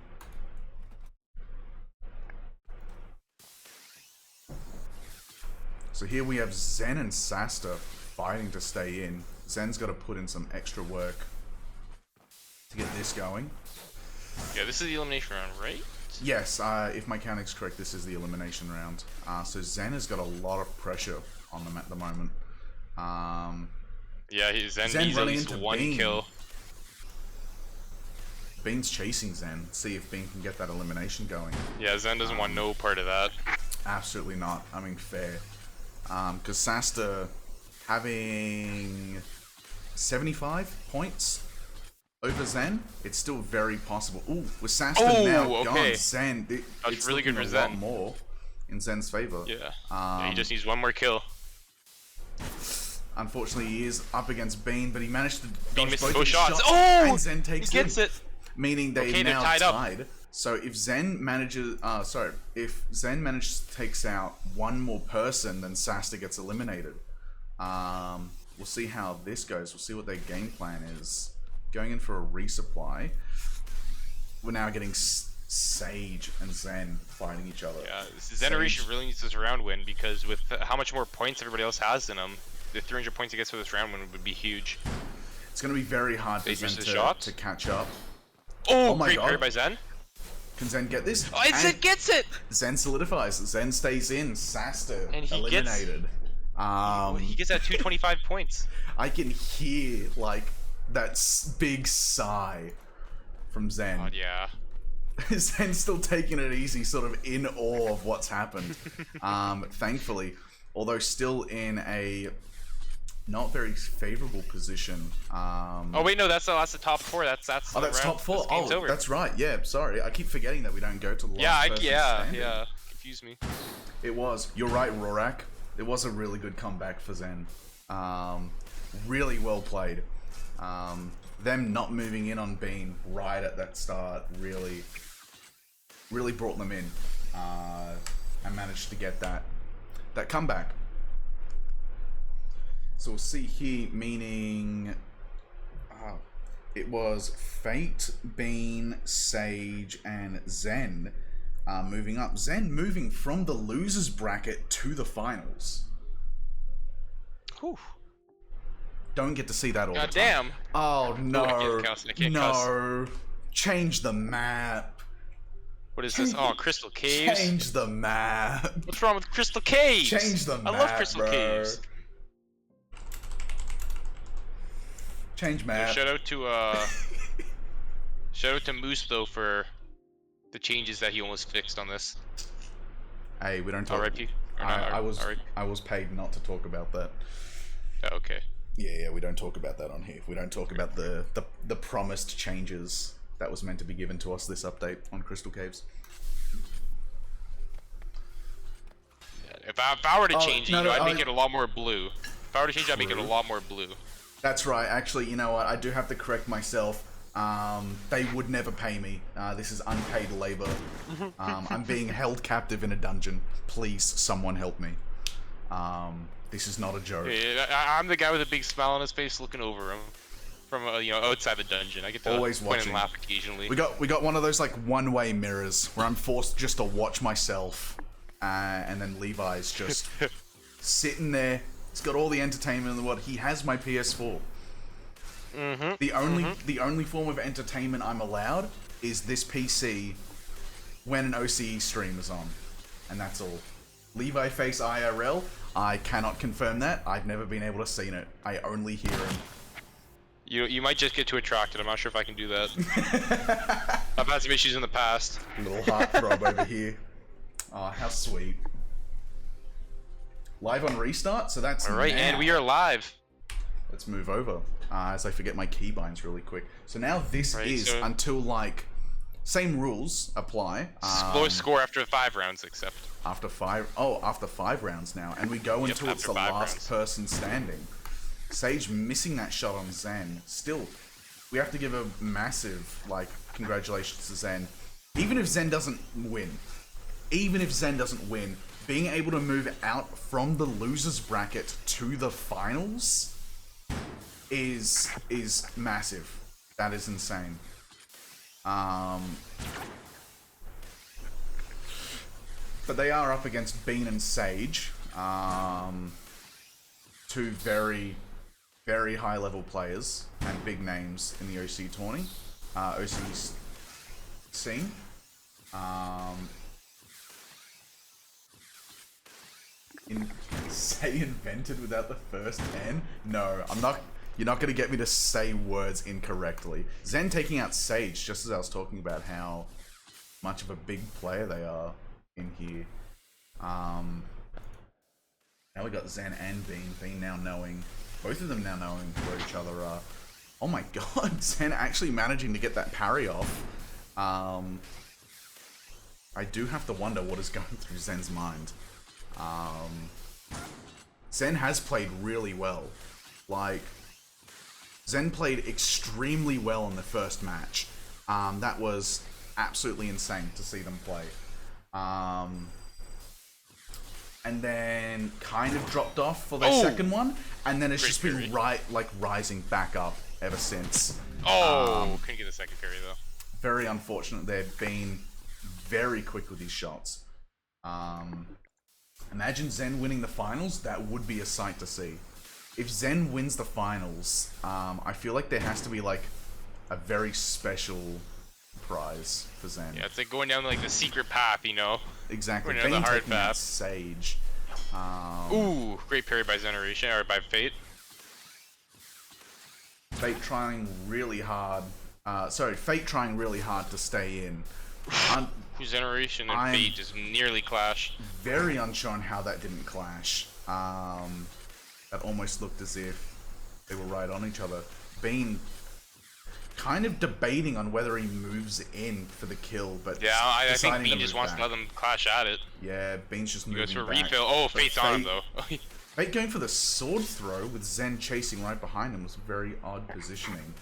So here we have Zen and Sasta fighting to stay in. Zen's got to put in some extra work to get this going. Yeah, this is the elimination round, right? Yes, if my counting's correct, this is the elimination round. So Zen has got a lot of pressure on them at the moment. Yeah, Zen needs at running least into one Bean. kill. Bean's chasing Zen. See if Bean can get that elimination going. Yeah, Zen doesn't want no part of that. Absolutely not. I mean, fair. Because Sasta having 75 points over Zen, it's still very possible. Ooh, with Sasta now gone, Zen, it's really good for Zen. A lot more in Zen's favor. Yeah. Yeah, he just needs one more kill. Unfortunately, he is up against Bean, but he managed to Bean dodge misses both shots. shots. Oh! And Zen takes He gets it. Meaning they Okay, now they're tied up. So if Zen manages, if Zen manages to takes out one more person, then Sasta gets eliminated. We'll see how this goes. We'll see what their game plan is. Going in for a resupply. We're now getting Sage and Zen fighting each other. Yeah, Zeneration really needs this round win because with how much more points everybody else has in them, the 300 points he gets for this round win would be huge. It's going to be very hard for Zen to catch up. Oh my God. Great by Zen. Can Zen get this? Oh, Zen gets it! Zen solidifies. Zen stays in. Sasta and he eliminated. He gets that 225 points. I can hear, like, that big sigh from Zen. God, yeah. Zen's still taking it easy, sort of in awe of what's happened. Thankfully, although still in a not very favorable position. Oh wait, no, that's the top four. That's top four. Oh, over. That's right. Yeah, sorry, I keep forgetting that we don't go to the last person standing. Yeah, confused me. It was. You're right, RAoT. It was a really good comeback for Zen. Really well played. Them not moving in on Bean right at that start really brought them in and managed to get that comeback. So we'll see here, meaning it was Fate, Bean, Sage, and Zen moving up. Zen moving from the losers bracket to the finals. Whew. Don't get to see that all the time. Damn. Oh no. I can't cuss. Change the map. What is this? Oh, Crystal Caves. Change the map. What's wrong with Crystal Caves? Change the map. I love Crystal Caves. Change map. So shout out to Moose though for the changes that he almost fixed on this. Hey, we don't talk. R.I.P. I was paid not to talk about that. Oh, okay. Yeah, we don't talk about that on here. We don't talk about the promised changes that was meant to be given to us this update on Crystal Caves. Yeah, if I were to change it, I'd make it a lot more blue. If I were to change it, I'd make it a lot more blue. That's right. Actually, you know what? I do have to correct myself. They would never pay me. This is unpaid labor. I'm being held captive in a dungeon. Please, someone help me. This is not a joke. Yeah, I'm the guy with a big smile on his face looking over him from outside the dungeon. I get to always point watching. And laugh occasionally. We got one of those like one-way mirrors where I'm forced just to watch myself, and then Levi's just sitting there. He's got all the entertainment in the world. He has my PS4. The only form of entertainment I'm allowed is this PC when an OCE stream is on, and that's all. Levi face IRL. I cannot confirm that. I've never been able to see it. I only hear him. You might just get too attracted. I'm not sure if I can do that. I've had some issues in the past. Little heartthrob over here. Oh, how sweet. Live on restart, so that's alright, and we are live. Let's move over as I forget my keybinds really quick. So now this is until like same rules apply. Score after 5 rounds, except after 5 rounds now, and we go until it's the last person standing. Sage missing that shot on Zen. Still, we have to give a massive congratulations to Zen. Even if Zen doesn't win, being able to move out from the losers bracket to the finals is massive. That is insane. But they are up against Bean and Sage, two very, very high level players and big names in the OCE tourney. OCE's scene. Say invented without the first N? No, I'm not. You're not going to get me to say words incorrectly. Zen taking out Sage, just as I was talking about how much of a big player they are in here. Now we got Zen and Bean. Bean now knowing, both of them now knowing where each other are. Oh my god, Zen actually managing to get that parry off. I do have to wonder what is going through Zen's mind. Zen has played really well. Like, Zen played extremely well in the first match. That was absolutely insane to see them play. And then kind of dropped off for their second one, and then it's just been rising back up ever since. Couldn't get the second parry though. Very unfortunate. They've been very quick with these shots. Imagine Zen winning the finals. That would be a sight to see. If Zen wins the finals, I feel like there has to be like a very special prize for Zen. Yeah, it's like going down like the secret path, you know. Exactly. Going down the hard path. Sage. Ooh, great parry by Generation or by Fate. Fate trying really hard. Fate trying really hard to stay in. Generation and Fate just nearly clashed. Very unsure on how that didn't clash. That almost looked as if they were right on each other. Bean kind of debating on whether he moves in for the kill, but yeah, I think Bean just wants to let them clash at it. Yeah, Bean's just moving back. He goes for a refill. Oh, Fate's on him though. Fate going for the sword throw with Zen chasing right behind him was very odd positioning.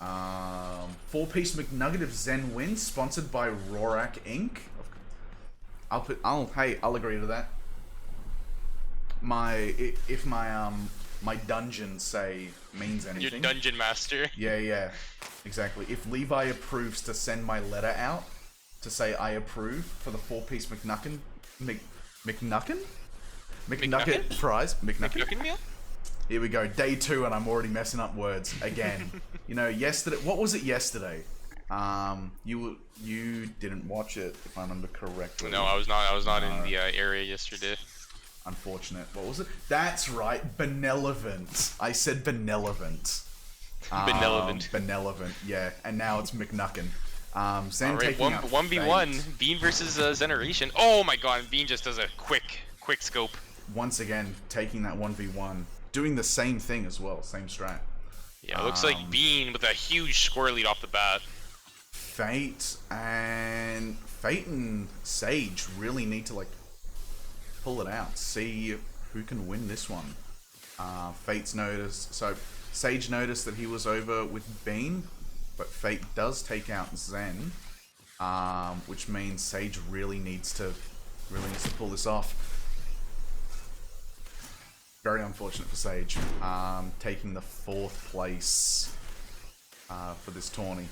4-piece McNugget if Zen wins, sponsored by RAoT Inc. I'll agree to that. If my dungeon say means anything. Your dungeon master. Yeah, exactly. If Levi approves to send my letter out to say I approve for the 4-piece McNugget prize. McNugget meal. Here we go, day 2, and I'm already messing up words again. You know, yesterday. What was it yesterday? You didn't watch it, if I remember correctly. No, I was not. I was not in the area yesterday. Unfortunate. What was it? That's right, benevolent. I said benevolent. Benevolent. Yeah, and now it's McNucken. Zen taking out 1v1. Bean versus Generation. Oh my god, Bean just does a quick scope. Once again, taking that 1v1. Doing the same thing as well, same strat. Yeah, it looks like Bean with a huge score lead off the bat. Fate and Sage really need to like pull it out, see who can win this one. Fate's noticed, so Sage noticed that he was over with Bean, but Fate does take out Zen, which means Sage really needs to pull this off. Very unfortunate for Sage, taking the 4th place for this tourney.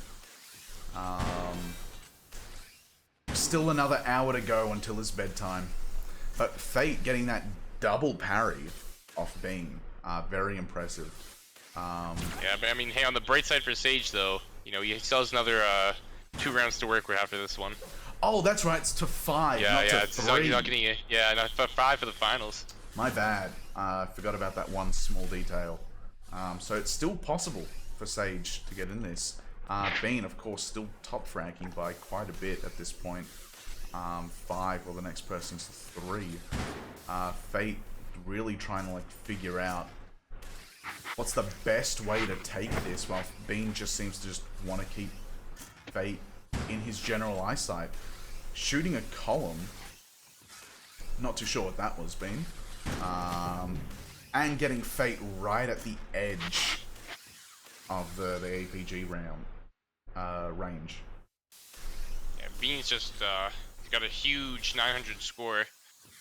Still another hour to go until his bedtime. But Fate getting that double parry off Bean, very impressive. Yeah, but I mean, hey, on the bright side for Sage though, you know, he still has another 2 rounds to work with after this one. Oh, that's right, it's to 5, not to 3. Not getting, not 5 for the finals. My bad. I forgot about that one small detail. So it's still possible for Sage to get in this. Bean, of course, still top fragging by quite a bit at this point. 5, well, the next person's 3. Fate really trying to like figure out what's the best way to take this, while Bean just seems to just want to keep Fate in his general eyesight. Shooting a column. Not too sure what that was, Bean. And getting Fate right at the edge of the APG round range. Yeah, Bean's just he's got a huge 900 score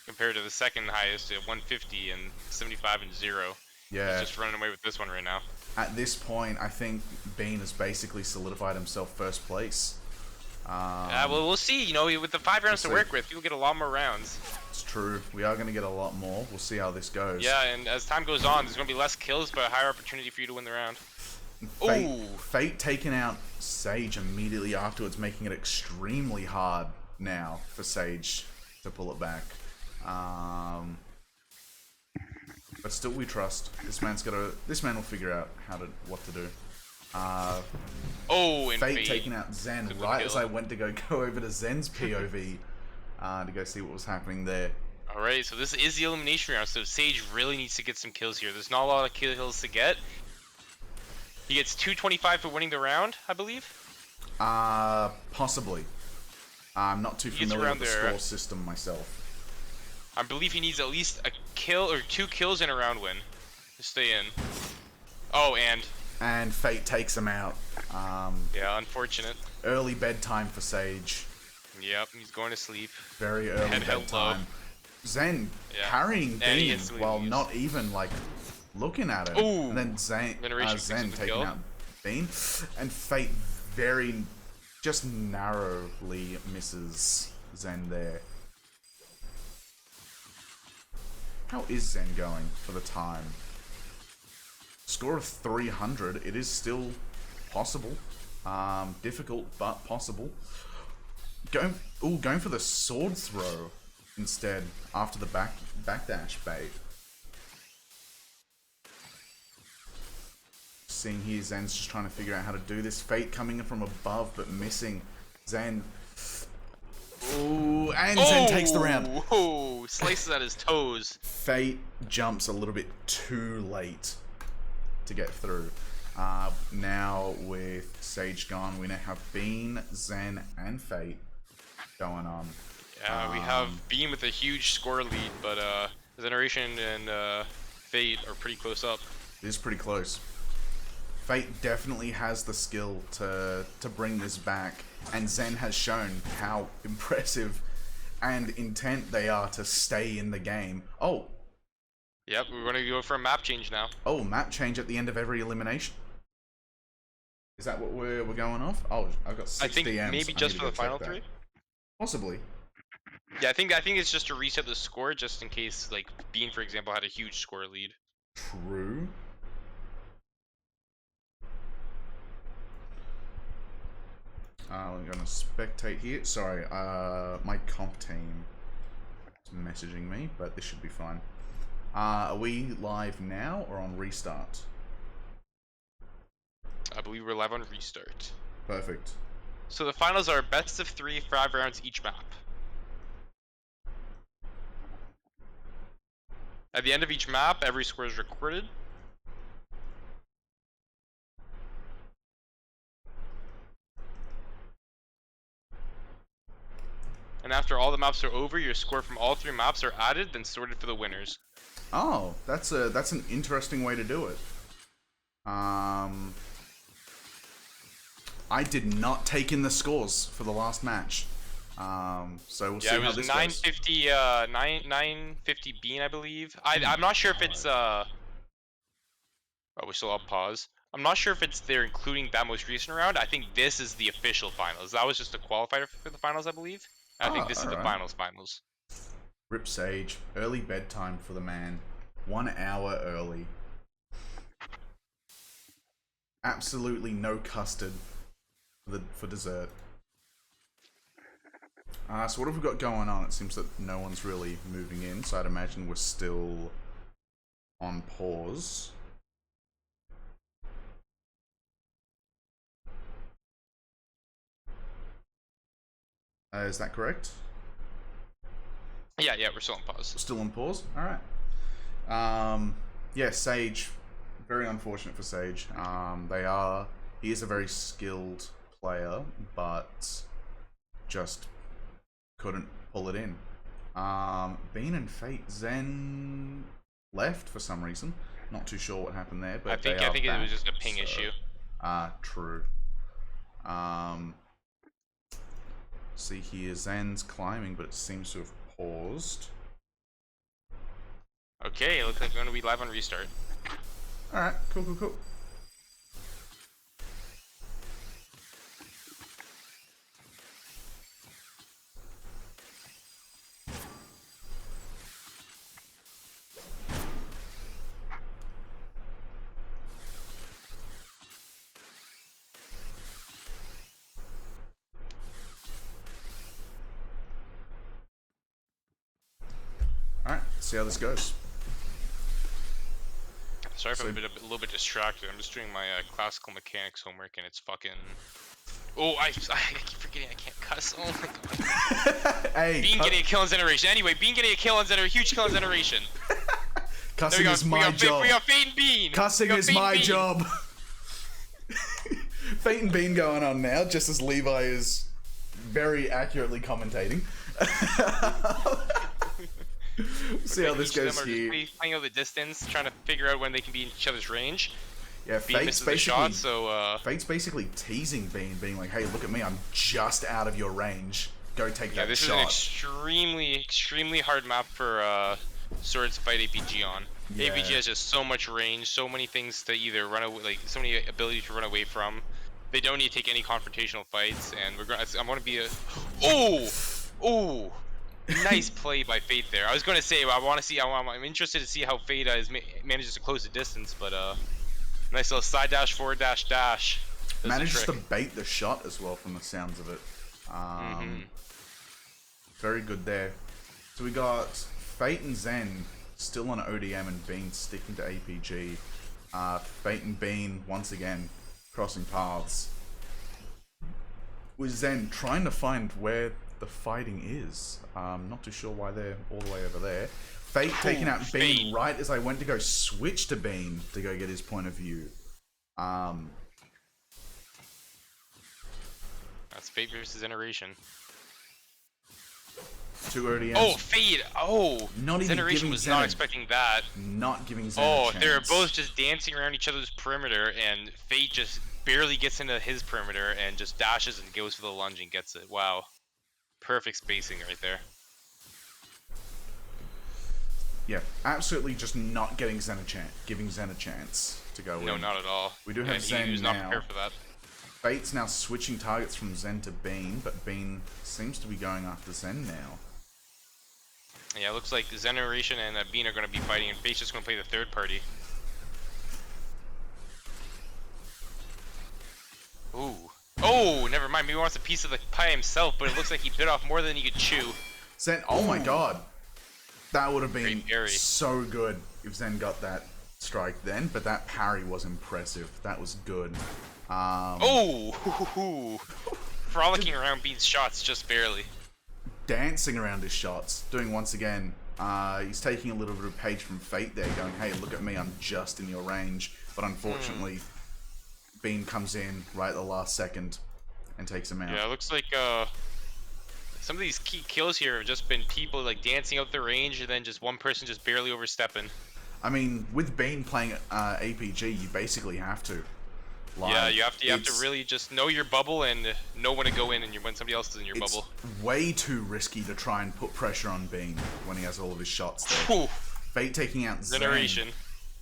compared to the second highest at 150 and 75 and 0. Yeah, he's just running away with this one right now. At this point, I think Bean has basically solidified himself first place. Well, we'll see. You know, with the 5 rounds to work with, you'll get a lot more rounds. It's true. We are going to get a lot more. We'll see how this goes. Yeah, and as time goes on, there's going to be less kills, but a higher opportunity for you to win the round. Fate taking out Sage immediately afterwards, making it extremely hard now for Sage to pull it back. But still, we trust. This man will figure out what to do. And Fate taking out Zen right as I went to go over to Zen's POV to go see what was happening there. Alright, so this is the elimination round, so Sage really needs to get some kills here. There's not a lot of kills to get. He gets 225 for winning the round, I believe? Possibly. I'm not too familiar with the score system myself. I believe he needs at least a kill or 2 kills in a round win to stay in. Oh, and Fate takes him out. Yeah, unfortunate. Early bedtime for Sage. Yep, he's going to sleep. Very early bedtime. Zen carrying Bean while not even like looking at it. Ooh. And then Zen taking out Bean. And Fate just narrowly misses Zen there. How is Zen going for the time? Score of 300. It is still possible. Difficult, but possible. Going for the sword throw instead after the backdash bait. Seeing here, Zen's just trying to figure out how to do this. Fate coming in from above, but missing. Zen. Ooh, and Zen takes the round. Ooh, slices at his toes. Fate jumps a little bit too late to get through. Now with Sage gone, we now have Bean, Zen, and Fate going on. Yeah, we have Bean with a huge score lead, but Generation and Fate are pretty close up. It is pretty close. Fate definitely has the skill to bring this back, and Zen has shown how impressive and intent they are to stay in the game. Oh. Yep, we're going to go for a map change now. Oh, map change at the end of every elimination. Is that what we're going off? Oh, I've got 6 I think DMs. maybe just for the final 3? Possibly. Yeah, I think it's just to reset the score, just in case, like, Bean, for example, had a huge score lead. True. I'm gonna spectate here. Sorry, my comp team is messaging me, but this should be fine. Are we live now or on restart? I believe we're live on restart. Perfect. So the finals are best of 3, 5 rounds each map. At the end of each map, every score is recorded. And after all the maps are over, your score from all 3 maps are added, then sorted for the winners. Oh, that's an interesting way to do it. I did not take in the scores for the last match. So we'll see how this goes. Yeah, it was 950 Bean, I believe. I'm not sure if it's oh, we're still on pause. I'm not sure if they're including that most recent round. I think this is the official finals. That was just a qualifier for the finals, I believe. I think this is the finals. Rip Sage, early bedtime for the man. 1 hour early. Absolutely no custard for dessert. So what have we got going on? It seems that no one's really moving in, so I'd imagine we're still on pause. Is that correct? Yeah, we're still on pause. Still on pause? Alright. Yeah, Sage. Very unfortunate for Sage. He is a very skilled player, but just couldn't pull it in. Bean and Fate. Zen left for some reason. Not too sure what happened there, but I think it was just a ping issue. True. See here, Zen's climbing, but it seems to have paused. Okay, it looks like we're going to be live on restart. Alright, cool. see how this goes. Sorry if I'm a little bit distracted. I'm just doing my classical mechanics homework, and it's fucking. Oh, I keep forgetting I can't cuss. Oh my god. Hey, Bean getting a kill on Generation. Anyway, Bean getting a kill on Generation. Huge kill on Generation. Cussing is my job. We got Fate and Bean. Cussing is my job. Fate and Bean going on now, just as Levi is very accurately commentating. See how this goes here. Just playing out the distance, trying to figure out when they can be in each other's range. Yeah, Fate's basically Fate's basically teasing Bean, being like, "Hey, look at me, I'm just out of your range. Go take that shot." Yeah, this is an extremely hard map for Swords to fight APG on. Yeah. APG has just so much range, so many things to either run away, like so many abilities to run away from. They don't need to take any confrontational fights, and I'm gonna be a nice play by Fate there. I was gonna say I'm interested to see how Fate manages to close the distance, but nice little side dash, forward dash, dash. Manages to bait the shot as well from the sounds of it. Very good there. So we got Fate and Zen still on ODM and Bean sticking to APG. Fate and Bean once again crossing paths. With Zen trying to find where the fighting is. Not too sure why they're all the way over there. Fate taking out Bean right as I went to go switch to Bean to go get his point of view. That's Fate versus Generation. Two ODMs. Oh, Fate! Oh! Not even Generation was not expecting that. Not giving Zen a chance. They're both just dancing around each other's perimeter, and Fate just barely gets into his perimeter and just dashes and goes for the lunge and gets it. Wow. Perfect spacing right there. Yeah, absolutely just not getting Zen a chance, giving Zen a chance to go in. No, not at all. We do have Zen he was now. Not prepared for that. Fate's now switching targets from Zen to Bean, but Bean seems to be going after Zen now. Yeah, it looks like Generation and Bean are going to be fighting, and Fate's just going to play the third party. Ooh. Oh, never mind. Maybe he wants a piece of the pie himself, but it looks like he bit off more than he could chew. Zen, oh my god. That would have been so good if Zen got that strike then, but that parry was impressive. That was good. Frolicking around Bean's shots just barely. Dancing around his shots. Doing once again. He's taking a little bit of page from Fate there, going, hey, look at me, I'm just in your range. But unfortunately, Bean comes in right at the last second and takes him out. Yeah, it looks like some of these key kills here have just been people like dancing out their range and then just one person just barely overstepping. I mean, with Bean playing APG, you basically have to. Like, yeah, you have to really just know your bubble and know when to go in and when somebody else is in your bubble. It's way too risky to try and put pressure on Bean when he has all of his shots there. Fate taking out Generation.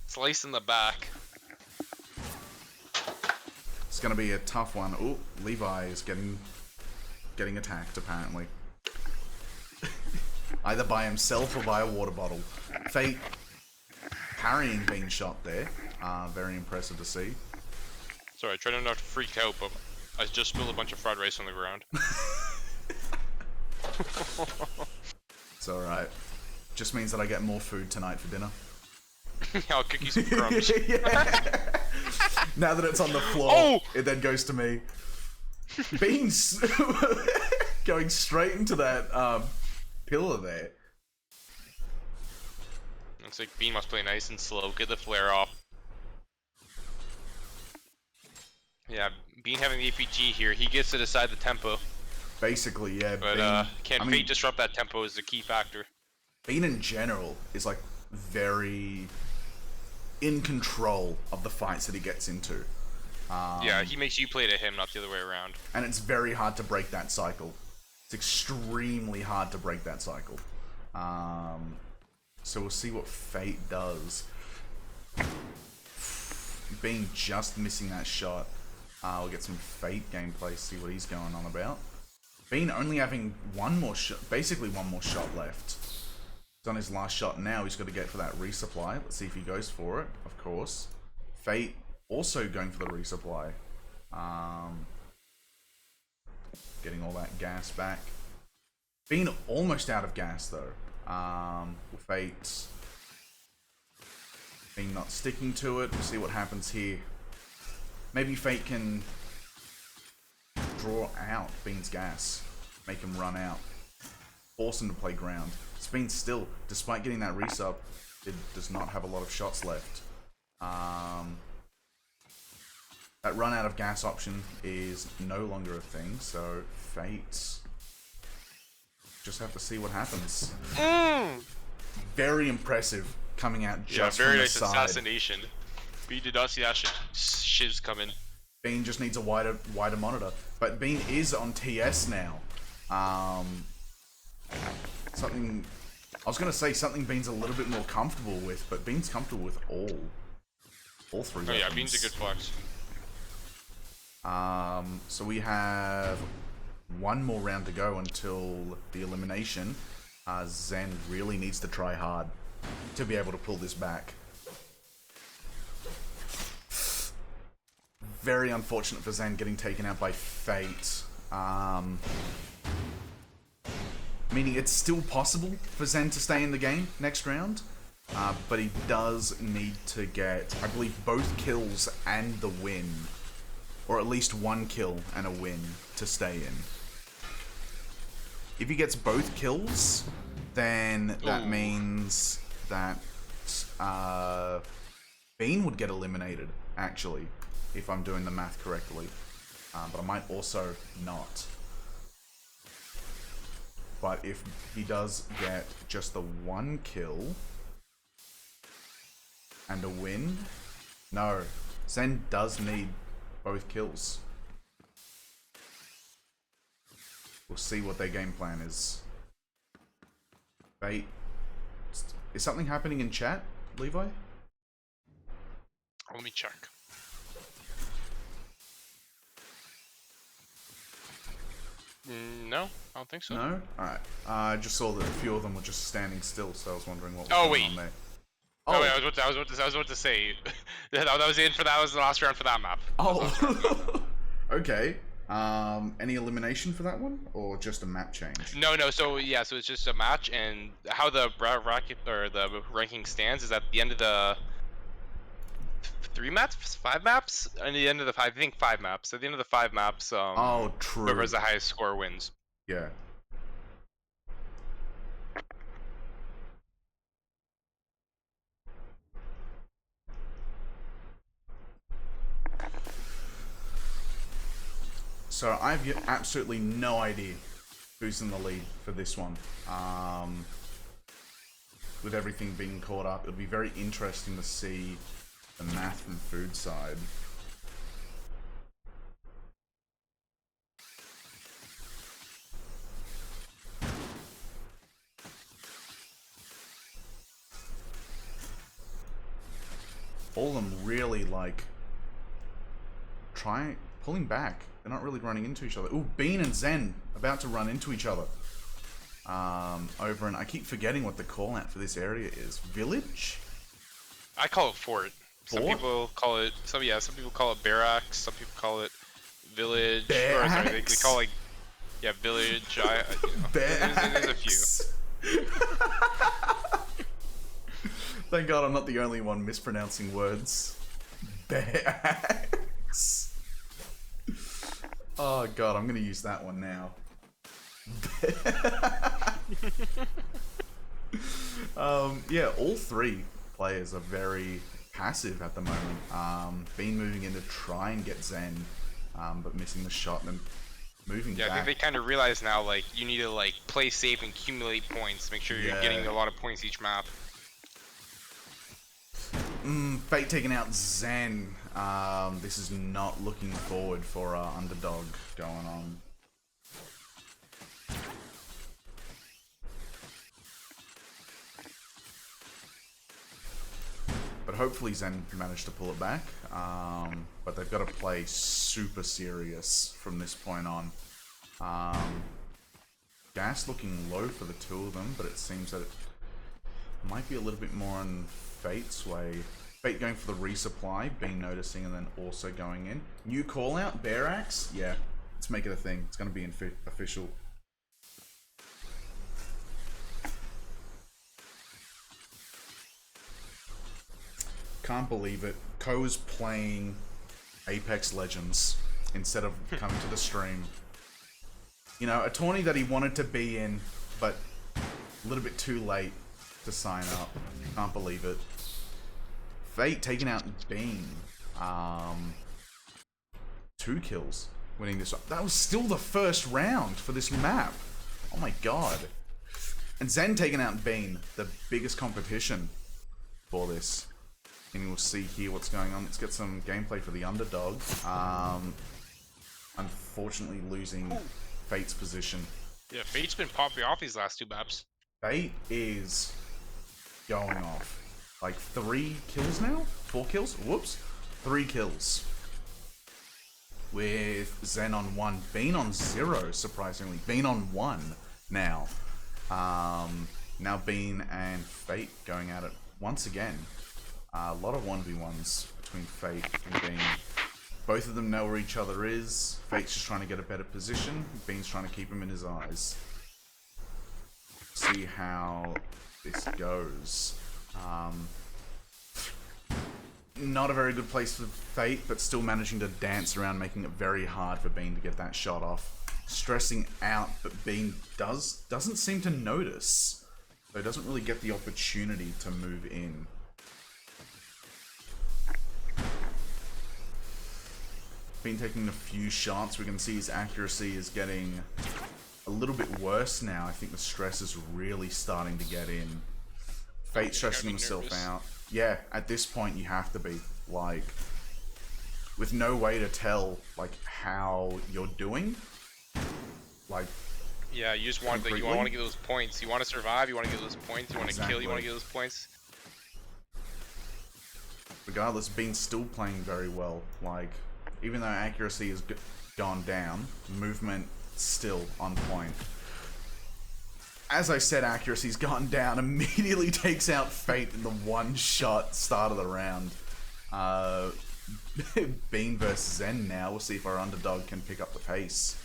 Slice in the back. It's going to be a tough one. Oh, Levi is getting attacked, apparently. Either by himself or by a water bottle. Fate parrying Bean's shot there. Very impressive to see. Sorry, I tried not to freak out, but I just spilled a bunch of fried rice on the ground. It's alright. Just means that I get more food tonight for dinner. I'll cook you some crumbs. Now that it's on the floor, it then goes to me. Bean's going straight into that pillar there. Looks like Bean must play nice and slow, get the flare off. Yeah, Bean having the APG here, he gets to decide the tempo. Basically, yeah. But Bean, Fate disrupt that tempo is the key factor. Bean in general is like very in control of the fights that he gets into. Yeah, he makes you play to him, not the other way around. And it's very hard to break that cycle. It's extremely hard to break that cycle. So we'll see what Fate does. Bean just missing that shot. We'll get some Fate gameplay, see what he's going on about. Bean only having one more shot, basically one more shot left. He's on his last shot now. He's got to get for that resupply. Let's see if he goes for it, of course. Fate also going for the resupply. Getting all that gas back. Bean almost out of gas, though. Fate being not sticking to it. We'll see what happens here. Maybe Fate can draw out Bean's gas, make him run out, force him to play ground. Bean still, despite getting that resub, it does not have a lot of shots left. That run out of gas option is no longer a thing, so Fate just have to see what happens. Very impressive coming out just very from the nice side. assassination. Bean did not see that shiz coming. Bean just needs a wider monitor, but Bean is on TS now. Something I was gonna say something Bean's a little bit more comfortable with, but Bean's comfortable with all three. Oh yeah, Bean's a good flex. So we have one more round to go until the elimination. Zen really needs to try hard to be able to pull this back. Very unfortunate for Zen getting taken out by Fate. Meaning it's still possible for Zen to stay in the game next round. But he does need to get, I believe, both kills and the win. Or at least one kill and a win to stay in. If he gets both kills, then that means that Bean would get eliminated, actually, if I'm doing the math correctly. But I might also not. But if he does get just the one kill and a win, no, Zen does need both kills. We'll see what their game plan is. Fate. Is something happening in chat, Levi? Let me check. No, I don't think so. No? Alright. I just saw that a few of them were just standing still, so I was wondering what was going on there. Oh wait, I was about to say that was it for that. Was the last round for that map. Oh. Okay. Any elimination for that one, or just a map change? No. So yeah, so it's just a match, and how the bracket or the ranking stands is at the end of the 5 maps, and the end of the 5 maps. At the end of the 5 maps, oh, true. Whoever has the highest score wins. Yeah. So I've absolutely no idea who's in the lead for this one. With everything being caught up, it'll be very interesting to see the math and food side. All of them really like pulling back. They're not really running into each other. Ooh, Bean and Zen about to run into each other. Over and I keep forgetting what the call out for this area is. Village? I call it fort. Some people call it some people call it barracks. Some people call it village. Or, sorry, they call it village. There's a few. Thank God I'm not the only one mispronouncing words. Barracks. Oh God, I'm gonna use that one now. Yeah, all three players are very passive at the moment. Bean moving in to try and get Zen, but missing the shot and then moving back. I think they kind of realize now, like, you need to like play safe and accumulate points. Make sure you're getting a lot of points each map. Fate taking out Zen. This is not looking forward for our underdog going on. But hopefully Zen managed to pull it back. But they've got to play super serious from this point on. Gas looking low for the two of them, but it seems that it might be a little bit more on Fate's way. Fate going for the resupply, Bean noticing, and then also going in. New call out, Bear Axe? Yeah, let's make it a thing. It's going to be official. can't believe it. Ko is playing Apex Legends instead of coming to the stream. You know, a tourney that he wanted to be in, but a little bit too late to sign up. Can't believe it. Fate taking out Bean. 2 kills, winning this. That was still the first round for this map. Oh my god. And Zen taking out Bean, the biggest competition for this. And we'll see here what's going on. Let's get some gameplay for the underdog. Unfortunately losing Fate's position. Yeah, Fate's been popping off these last 2 maps. Fate is going off. Like 3 kills now? 4 kills? Whoops. 3 kills. With Zen on 1. Bean on 0, surprisingly. Bean on 1 now. Now Bean and Fate going at it once again. A lot of 1v1s between Fate and Bean. Both of them know where each other is. Fate's just trying to get a better position. Bean's trying to keep him in his eyes. See how this goes. Not a very good place for Fate, but still managing to dance around, making it very hard for Bean to get that shot off. Stressing out, but Bean doesn't seem to notice. So he doesn't really get the opportunity to move in. Bean taking a few shots. We can see his accuracy is getting a little bit worse now. I think the stress is really starting to get in. Fate stressing himself out. Yeah, at this point you have to be, like, with no way to tell, like, how you're doing. Like, yeah, you just want, like, you want to get those points. You want to survive, you want to get those points. You want to kill, you want to get those points. Regardless, Bean's still playing very well. Like, even though accuracy has gone down, movement still on point. As I said, accuracy's gone down. Immediately takes out Fate in the one-shot start of the round. Bean versus Zen now. We'll see if our underdog can pick up the pace.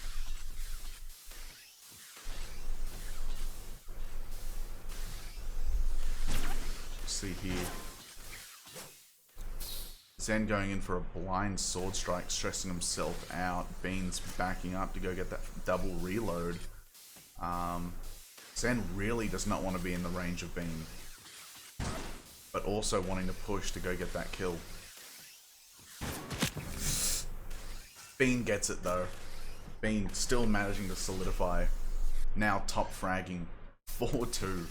See here. Zen going in for a blind sword strike, stressing himself out. Bean's backing up to go get that double reload. Zen really does not want to be in the range of Bean, but also wanting to push to go get that kill. Bean gets it though. Bean still managing to solidify. Now top fragging 4-2.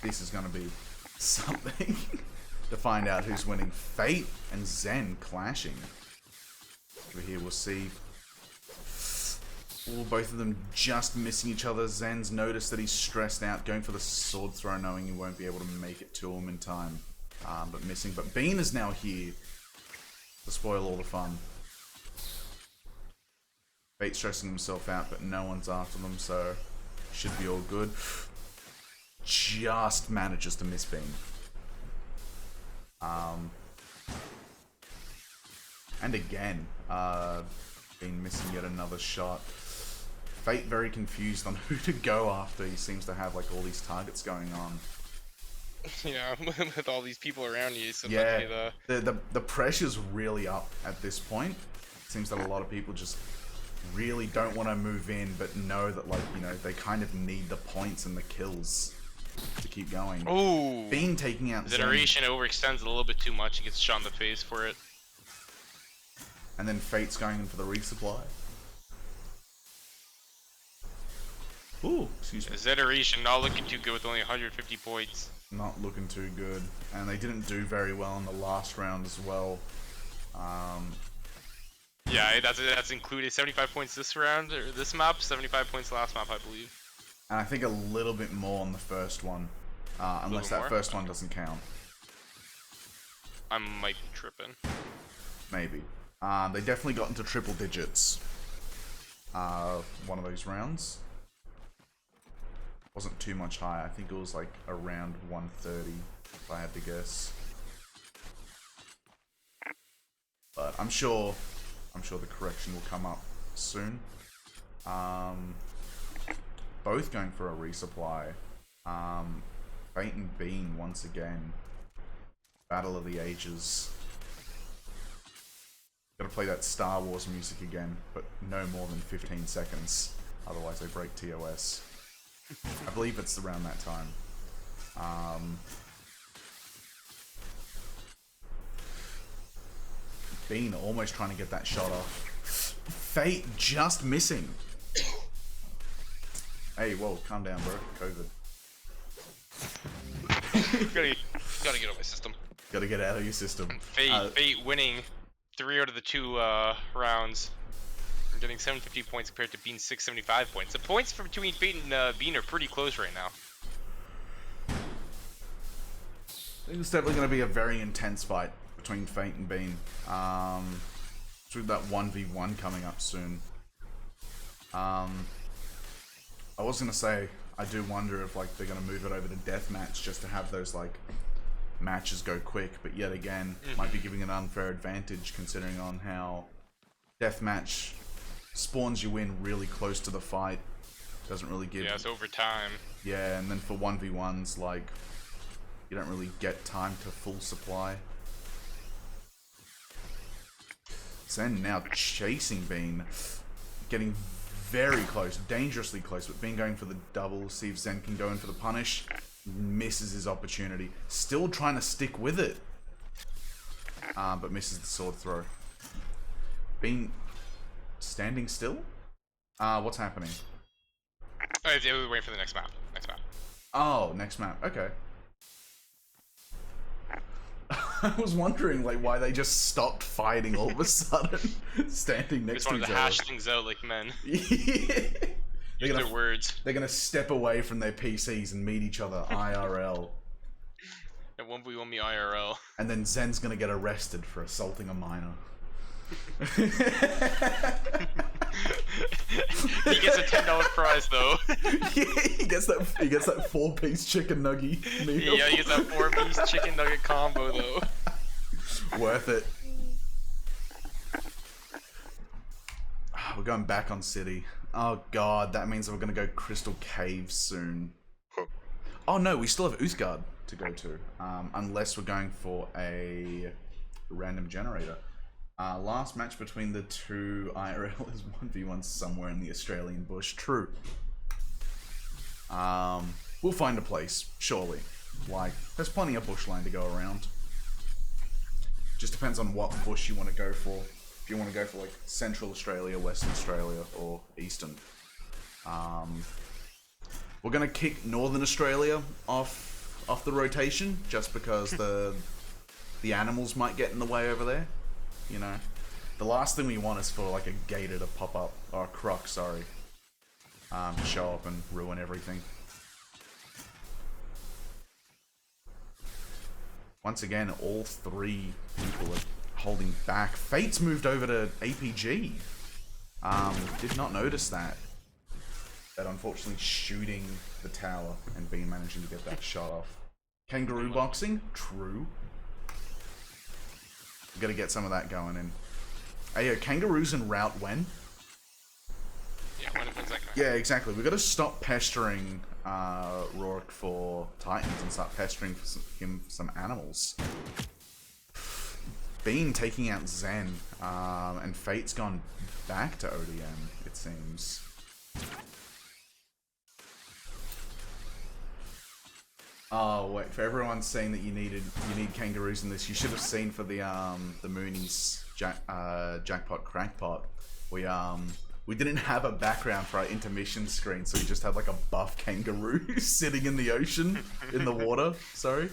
This is going to be something to find out who's winning. Fate and Zen clashing. Over here we'll see. Ooh, both of them just missing each other. Zen's noticed that he's stressed out, going for the sword throw, knowing he won't be able to make it to him in time. But missing. But Bean is now here to spoil all the fun. Fate stressing himself out, but no one's after them, so should be all good. Just manages to miss Bean. And again, Bean missing yet another shot. Fate very confused on who to go after. He seems to have like all these targets going on. Yeah, with all these people around you. Yeah, the pressure's really up at this point. It seems that a lot of people just really don't want to move in, but know that, like, you know, they kind of need the points and the kills to keep going. Ooh. Bean taking out Zen. Iteration overextends a little bit too much and gets shot in the face for it. And then Fate's going in for the resupply. Ooh, excuse me. Iteration not looking too good with only 150 points. Not looking too good. And they didn't do very well in the last round as well. Yeah, that's included 75 points this round, or this map, 75 points last map, I believe. And I think a little bit more on the first one. Unless that first one doesn't count. I might be tripping. Maybe. They definitely got into triple digits. One of those rounds. Wasn't too much higher. I think it was like around 130, if I had to guess. But I'm sure the correction will come up soon. Both going for a resupply. Fate and Bean once again. Battle of the Ages. Gotta play that Star Wars music again, but no more than 15 seconds. Otherwise I break TOS. I believe it's around that time. Bean almost trying to get that shot off. Fate just missing. Hey, whoa, calm down, bro. COVID. gotta get out of my system. Gotta get out of your system. Fate winning 3 out of the 2 rounds. I'm getting 750 points compared to Bean's 675 points. The points between Fate and Bean are pretty close right now. I think it's definitely going to be a very intense fight between Fate and Bean. Through that 1v1 coming up soon. I was going to say, I do wonder if like they're going to move it over to deathmatch just to have those like matches go quick, but yet again, might be giving an unfair advantage considering on how deathmatch spawns you in really close to the fight. Doesn't really give... Yeah, it's over time. Yeah, and then for 1v1s, like, you don't really get time to full supply. Zen now chasing Bean. Getting very close, dangerously close, but Bean going for the double, see if Zen can go in for the punish. Misses his opportunity. Still trying to stick with it. But misses the sword throw. Bean standing still? What's happening? Oh, we're waiting for the next map. Oh, next map. Okay. I was wondering, like, why they just stopped fighting all of a sudden, standing next to each other. Just wanted to hash things out like men. Use their words. They're gonna step away from their PCs and meet each other IRL. At 1v1 me IRL. And then Zen's gonna get arrested for assaulting a minor. He gets a $10 prize though. Yeah, he gets that 4-piece chicken nugget meal. Yeah, he gets that 4-piece chicken nugget combo though. Worth it. We're going back on city. Oh god, that means we're gonna go Crystal Caves soon. Oh no, we still have Uthgard to go to. Unless we're going for a random generator. Last match between the two IRL is 1v1 somewhere in the Australian bush. True. We'll find a place, surely. Like, there's plenty of bushland to go around. Just depends on what bush you want to go for. If you want to go for like Central Australia, Western Australia, or Eastern. We're gonna kick Northern Australia off the rotation just because the animals might get in the way over there. You know, the last thing we want is for like a gator to pop up, or a croc, sorry, to show up and ruin everything. Once again, all three people are holding back. Fate's moved over to APG. Did not notice that. That unfortunately shooting the tower and Bean managing to get that shot off. Kangaroo boxing? True. We gotta get some of that going in. Hey, yo, kangaroos in RAoT when? Yeah, when's that going? Yeah, exactly. We gotta stop pestering RAoT for Titans and start pestering for him for some animals. Bean taking out Zen, and Fate's gone back to ODM, it seems. Oh wait, for everyone saying that you need kangaroos in this, you should have seen for the Moonies jackpot crackpot. We didn't have a background for our intermission screen, so we just had like a buff kangaroo sitting in the ocean, in the water. Sorry, it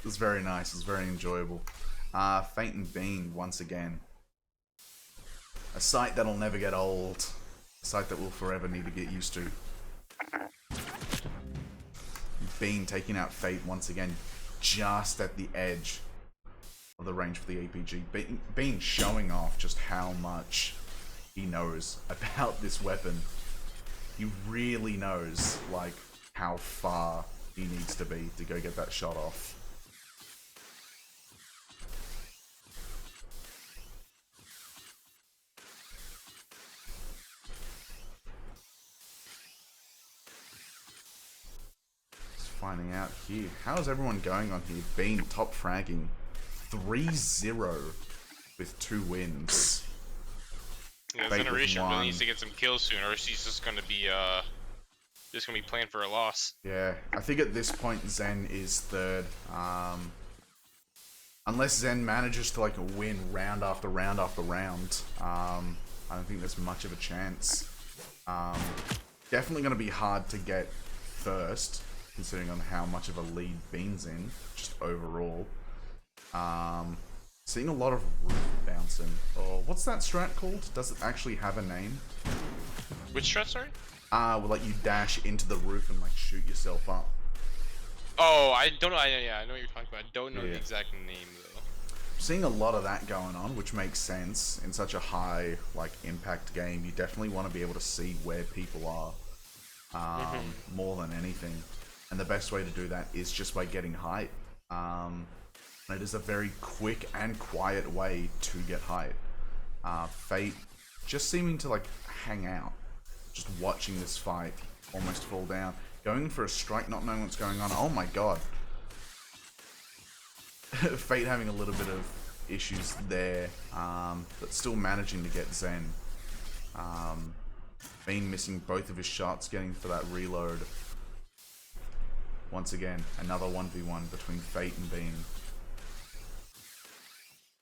was very nice. It was very enjoyable. Fate and Bean once again. A sight that'll never get old. A sight that we'll forever need to get used to. Bean taking out Fate once again, just at the edge of the range for the APG. Bean showing off just how much he knows about this weapon. He really knows, like, how far he needs to be to go get that shot off. finding out here. How's everyone going on here? Bean top fragging 3-0 with 2 wins. Yeah, Generation really needs to get some kills soon, or she's just gonna be playing for a loss. Yeah, I think at this point Zen is third. Unless Zen manages to like win round after round after round, I don't think there's much of a chance. Definitely going to be hard to get first, considering on how much of a lead Bean's in, just overall. Seeing a lot of roof bouncing. Oh, what's that strat called? Does it actually have a name? Which strat, sorry? Well, like you dash into the roof and like shoot yourself up. Oh, I don't know. Yeah, I know what you're talking about. I don't know the exact name though. Seeing a lot of that going on, which makes sense in such a high like impact game. You definitely want to be able to see where people are, more than anything. And the best way to do that is just by getting height. And it is a very quick and quiet way to get height. Fate just seeming to like hang out, just watching this fight almost fall down, going for a strike, not knowing what's going on. Oh my god. Fate having a little bit of issues there, but still managing to get Zen. Bean missing both of his shots, getting for that reload. Once again, another 1v1 between Fate and Bean.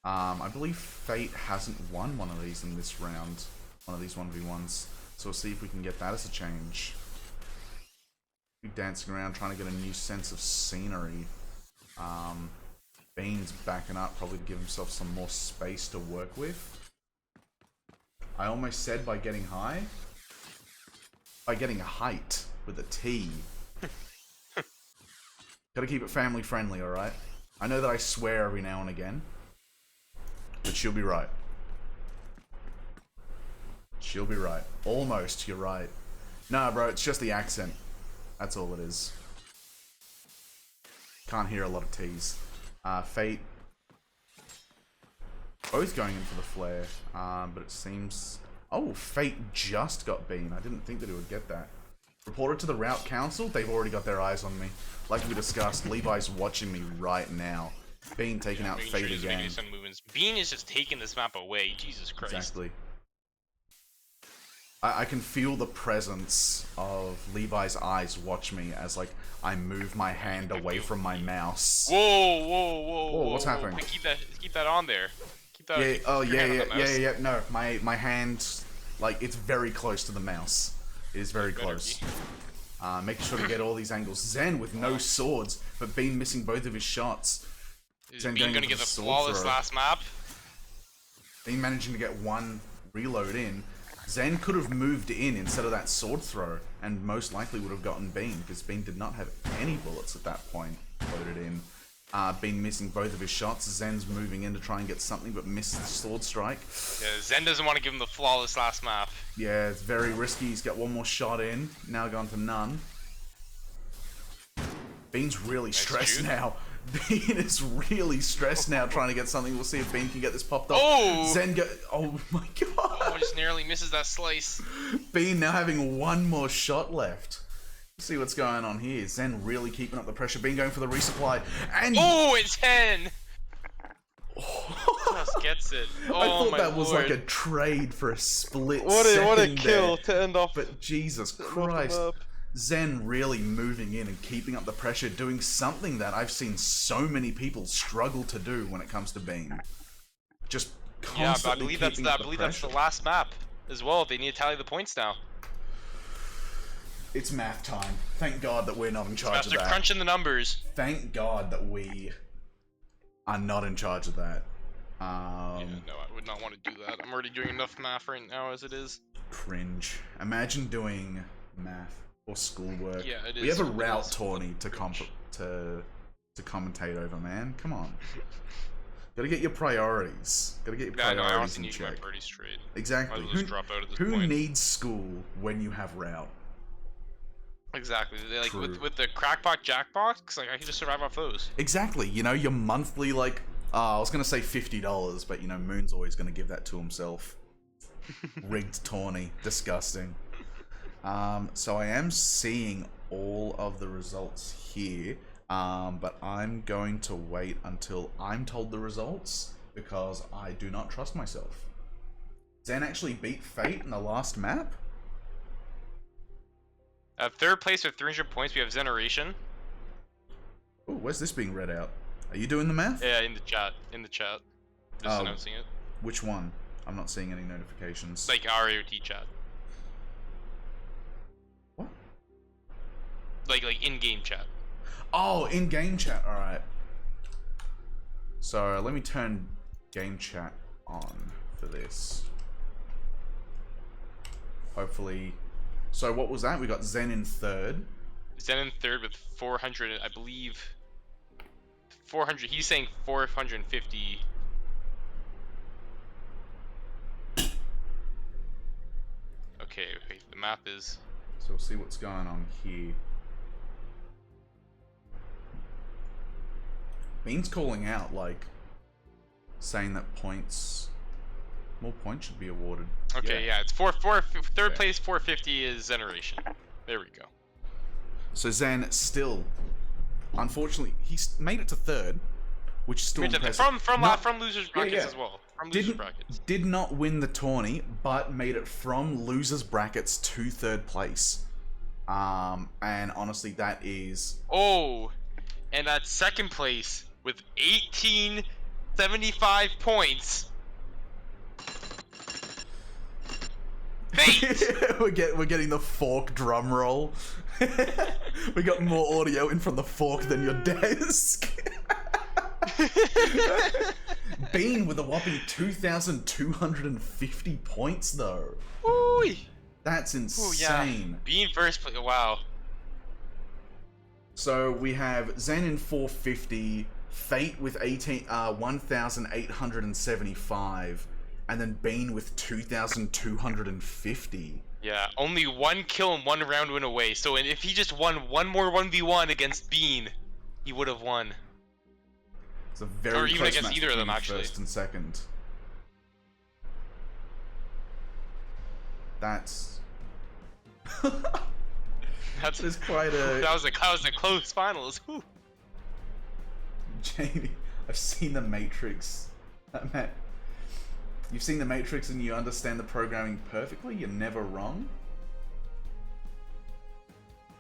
I believe Fate hasn't won one of these in this round, one of these 1v1s, so we'll see if we can get that as a change. Be dancing around trying to get a new sense of scenery. Bean's backing up, probably to give himself some more space to work with. I almost said by getting high. By getting height with a T. Gotta keep it family friendly, alright? I know that I swear every now and again. But she'll be right. She'll be right. Almost, you're right. Nah, bro, it's just the accent. That's all it is. Can't hear a lot of T's. Fate. Both going in for the flare, but it seems... Oh, Fate just got Bean. I didn't think that he would get that. Reported to the RAoT Council. They've already got their eyes on me. Like we discussed, Levi's watching me right now. Bean taking out Fate again. Some movements. Bean is just taking this map away. Jesus Christ. Exactly. I can feel the presence of Levi's eyes watch me as like I move my hand away from my mouse. Whoa! What's happening? Wait, keep that on there. Keep that. Yeah. Oh yeah. No, my hand, like it's very close to the mouse. It is very close. Making sure to get all these angles. Zen with no swords, but Bean missing both of his shots. Is Bean gonna get the flawless last map? Bean managing to get one reload in. Zen could have moved in instead of that sword throw, and most likely would have gotten Bean, because Bean did not have any bullets at that point loaded in. Bean missing both of his shots. Zen's moving in to try and get something, but misses the sword strike. Yeah, Zen doesn't want to give him the flawless last map. Yeah, it's very risky. He's got one more shot in. Now gone to none. Bean's really stressed now. Bean is really stressed now trying to get something. We'll see if Bean can get this popped off. Oh! Zen go... Oh my god! Oh, just narrowly misses that slice. Bean now having one more shot left. Let's see what's going on here. Zen really keeping up the pressure. Bean going for the resupply. And... Oh, it's 10! Just gets it. Oh, I thought that Lord. was like a trade for a split What a kill there. to end off. But Jesus Christ. Zen really moving in and keeping up the pressure, doing something that I've seen so many people struggle to do when it comes to Bean. Just constantly I believe that's the last map as well. They need to tally the points now. It's math time. Thank God that we're not in charge of that. They're crunching the numbers. Thank God that we are not in charge of that. Yeah, no, I would not want to do that. I'm already doing enough math right now as it is. Cringe. Imagine doing math. Or schoolwork. Yeah, it is. We have a RAoT tourney to commentate over, man. Come on. Gotta get your priorities. Gotta get your priorities I honestly in need check. my priorities straight. Exactly. Might as well just drop out at this who point. needs school when you have RAoT? Exactly. Like with the crackpot jackbox, like I can just survive off those. Exactly. You know, your monthly like I was gonna say $50, but you know, Moon's always gonna give that to himself. Rigged tourney. Disgusting. So I am seeing all of the results here, but I'm going to wait until I'm told the results because I do not trust myself. Zen actually beat Fate in the last map? Third place with 300 points, we have Zeneration. Oh, where's this being read out? Are you doing the math? Yeah, in the chat. Just announcing it. Which one? I'm not seeing any notifications. Like RAoT chat. What? Like in-game chat. Oh, in-game chat. All right. So let me turn game chat on for this. Hopefully. So what was that? We got Zen in third. Zen in third with 400, I believe. 400. He's saying 450. Okay, the map is. So we'll see what's going on here. Bean's calling out, like, saying that more points should be awarded. Okay, yeah, it's third place 450 is Zeneration. There we go. So Zen still, unfortunately, he's made it to third, which is still impressive. From losers brackets as well. From losers brackets. Did not win the tourney, but made it from losers brackets to third place. And honestly, that is. Oh, and at second place with 1875 points. Fate! we're getting the fork drum roll. We got more audio in from the fork than your desk. Bean with a whopping 2,250 points though. Ooh. That's insane. Ooh, yeah. Bean first place. Wow. So we have Zen in 450, Fate with 1,875, and then Bean with 2,250. Yeah, only one kill and one round win away. So if he just won one more 1v1 against Bean, he would have won. It's a very or even close against match either of them, between actually. First and second. That's That's quite a. that was a close finals. Whew. Jamie, I've seen the Matrix. Matt, you've seen the Matrix and you understand the programming perfectly. You're never wrong.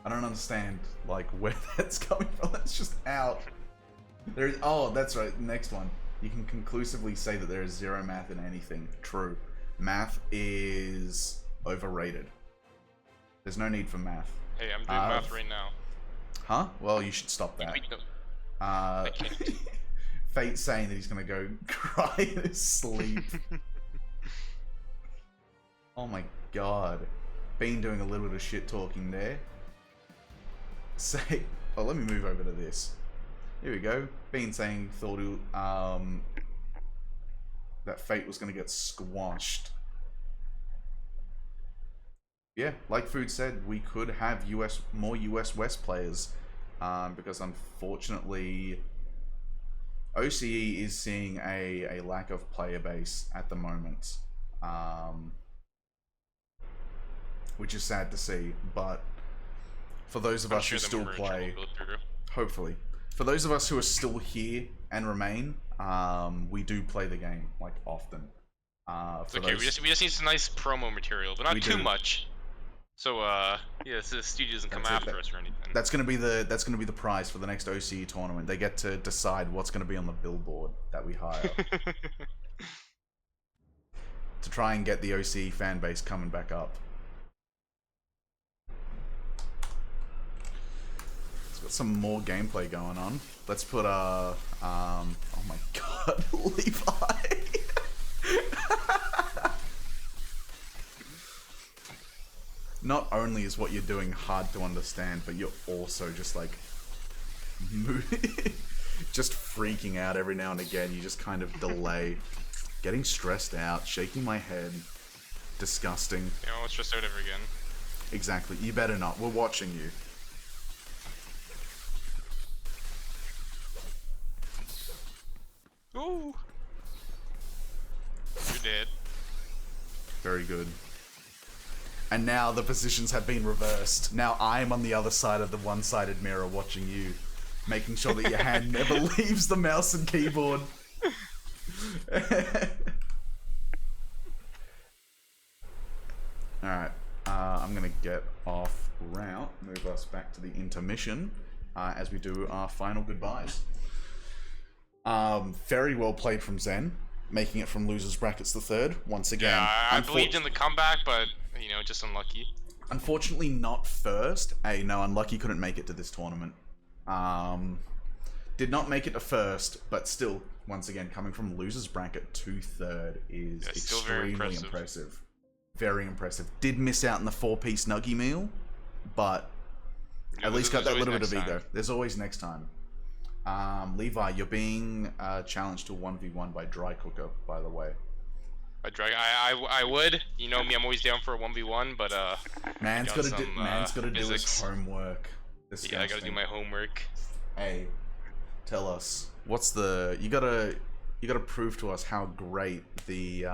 I don't understand like where that's coming from. That's just out. There's that's right. Next one. You can conclusively say that there is zero math in anything. True. Math is overrated. There's no need for math. Hey, I'm doing math right now. Huh? Well, you should stop that. I can't. Fate's saying that he's gonna go cry in his sleep. Oh my god. Bean doing a little bit of shit talking there. Say, oh, let me move over to this. Here we go. Bean saying thought that Fate was gonna get squashed. Yeah, like Food said, we could have more US West players, because unfortunately OCE is seeing a lack of player base at the moment, which is sad to see. But for those of us who still play, hopefully, for those of us who are still here and remain, we do play the game like often. It's okay. We just need some nice promo material, but not too much. So yeah, so the studio doesn't come after us or anything. That's gonna be the prize for the next OCE tournament. They get to decide what's gonna be on the billboard that we hire to try and get the OCE fan base coming back up. It's got some more gameplay going on. Let's put oh my god, Levi. Not only is what you're doing hard to understand, but you're also just like just freaking out every now and again. You just kind of delay, getting stressed out, shaking my head, disgusting. You know, let's stress out ever again. Exactly. You better not. We're watching you. Ooh. You're dead. Very good. And now the positions have been reversed. Now I'm on the other side of the one-sided mirror watching you, making sure that your hand never leaves the mouse and keyboard. Alright, I'm going to get off route, move us back to the intermission as we do our final goodbyes. Very well played from Zen, making it from losers brackets to third once again. Yeah, I believed in the comeback, but you know, just unlucky. Unfortunately, not first. No, unlucky couldn't make it to this tournament. Did not make it to first, but still, once again, coming from losers bracket to third is extremely impressive. Very impressive. Did miss out on the 4-piece nuggy meal, but at least got that little bit of ego. There's always next time. Levi, you're being challenged to 1v1 by Dry Cooker, by the way. I would. You know me, I'm always down for a 1v1, but man's gotta do his homework. Yeah, I gotta do my homework. Hey, tell us, what's the you gotta prove to us how great the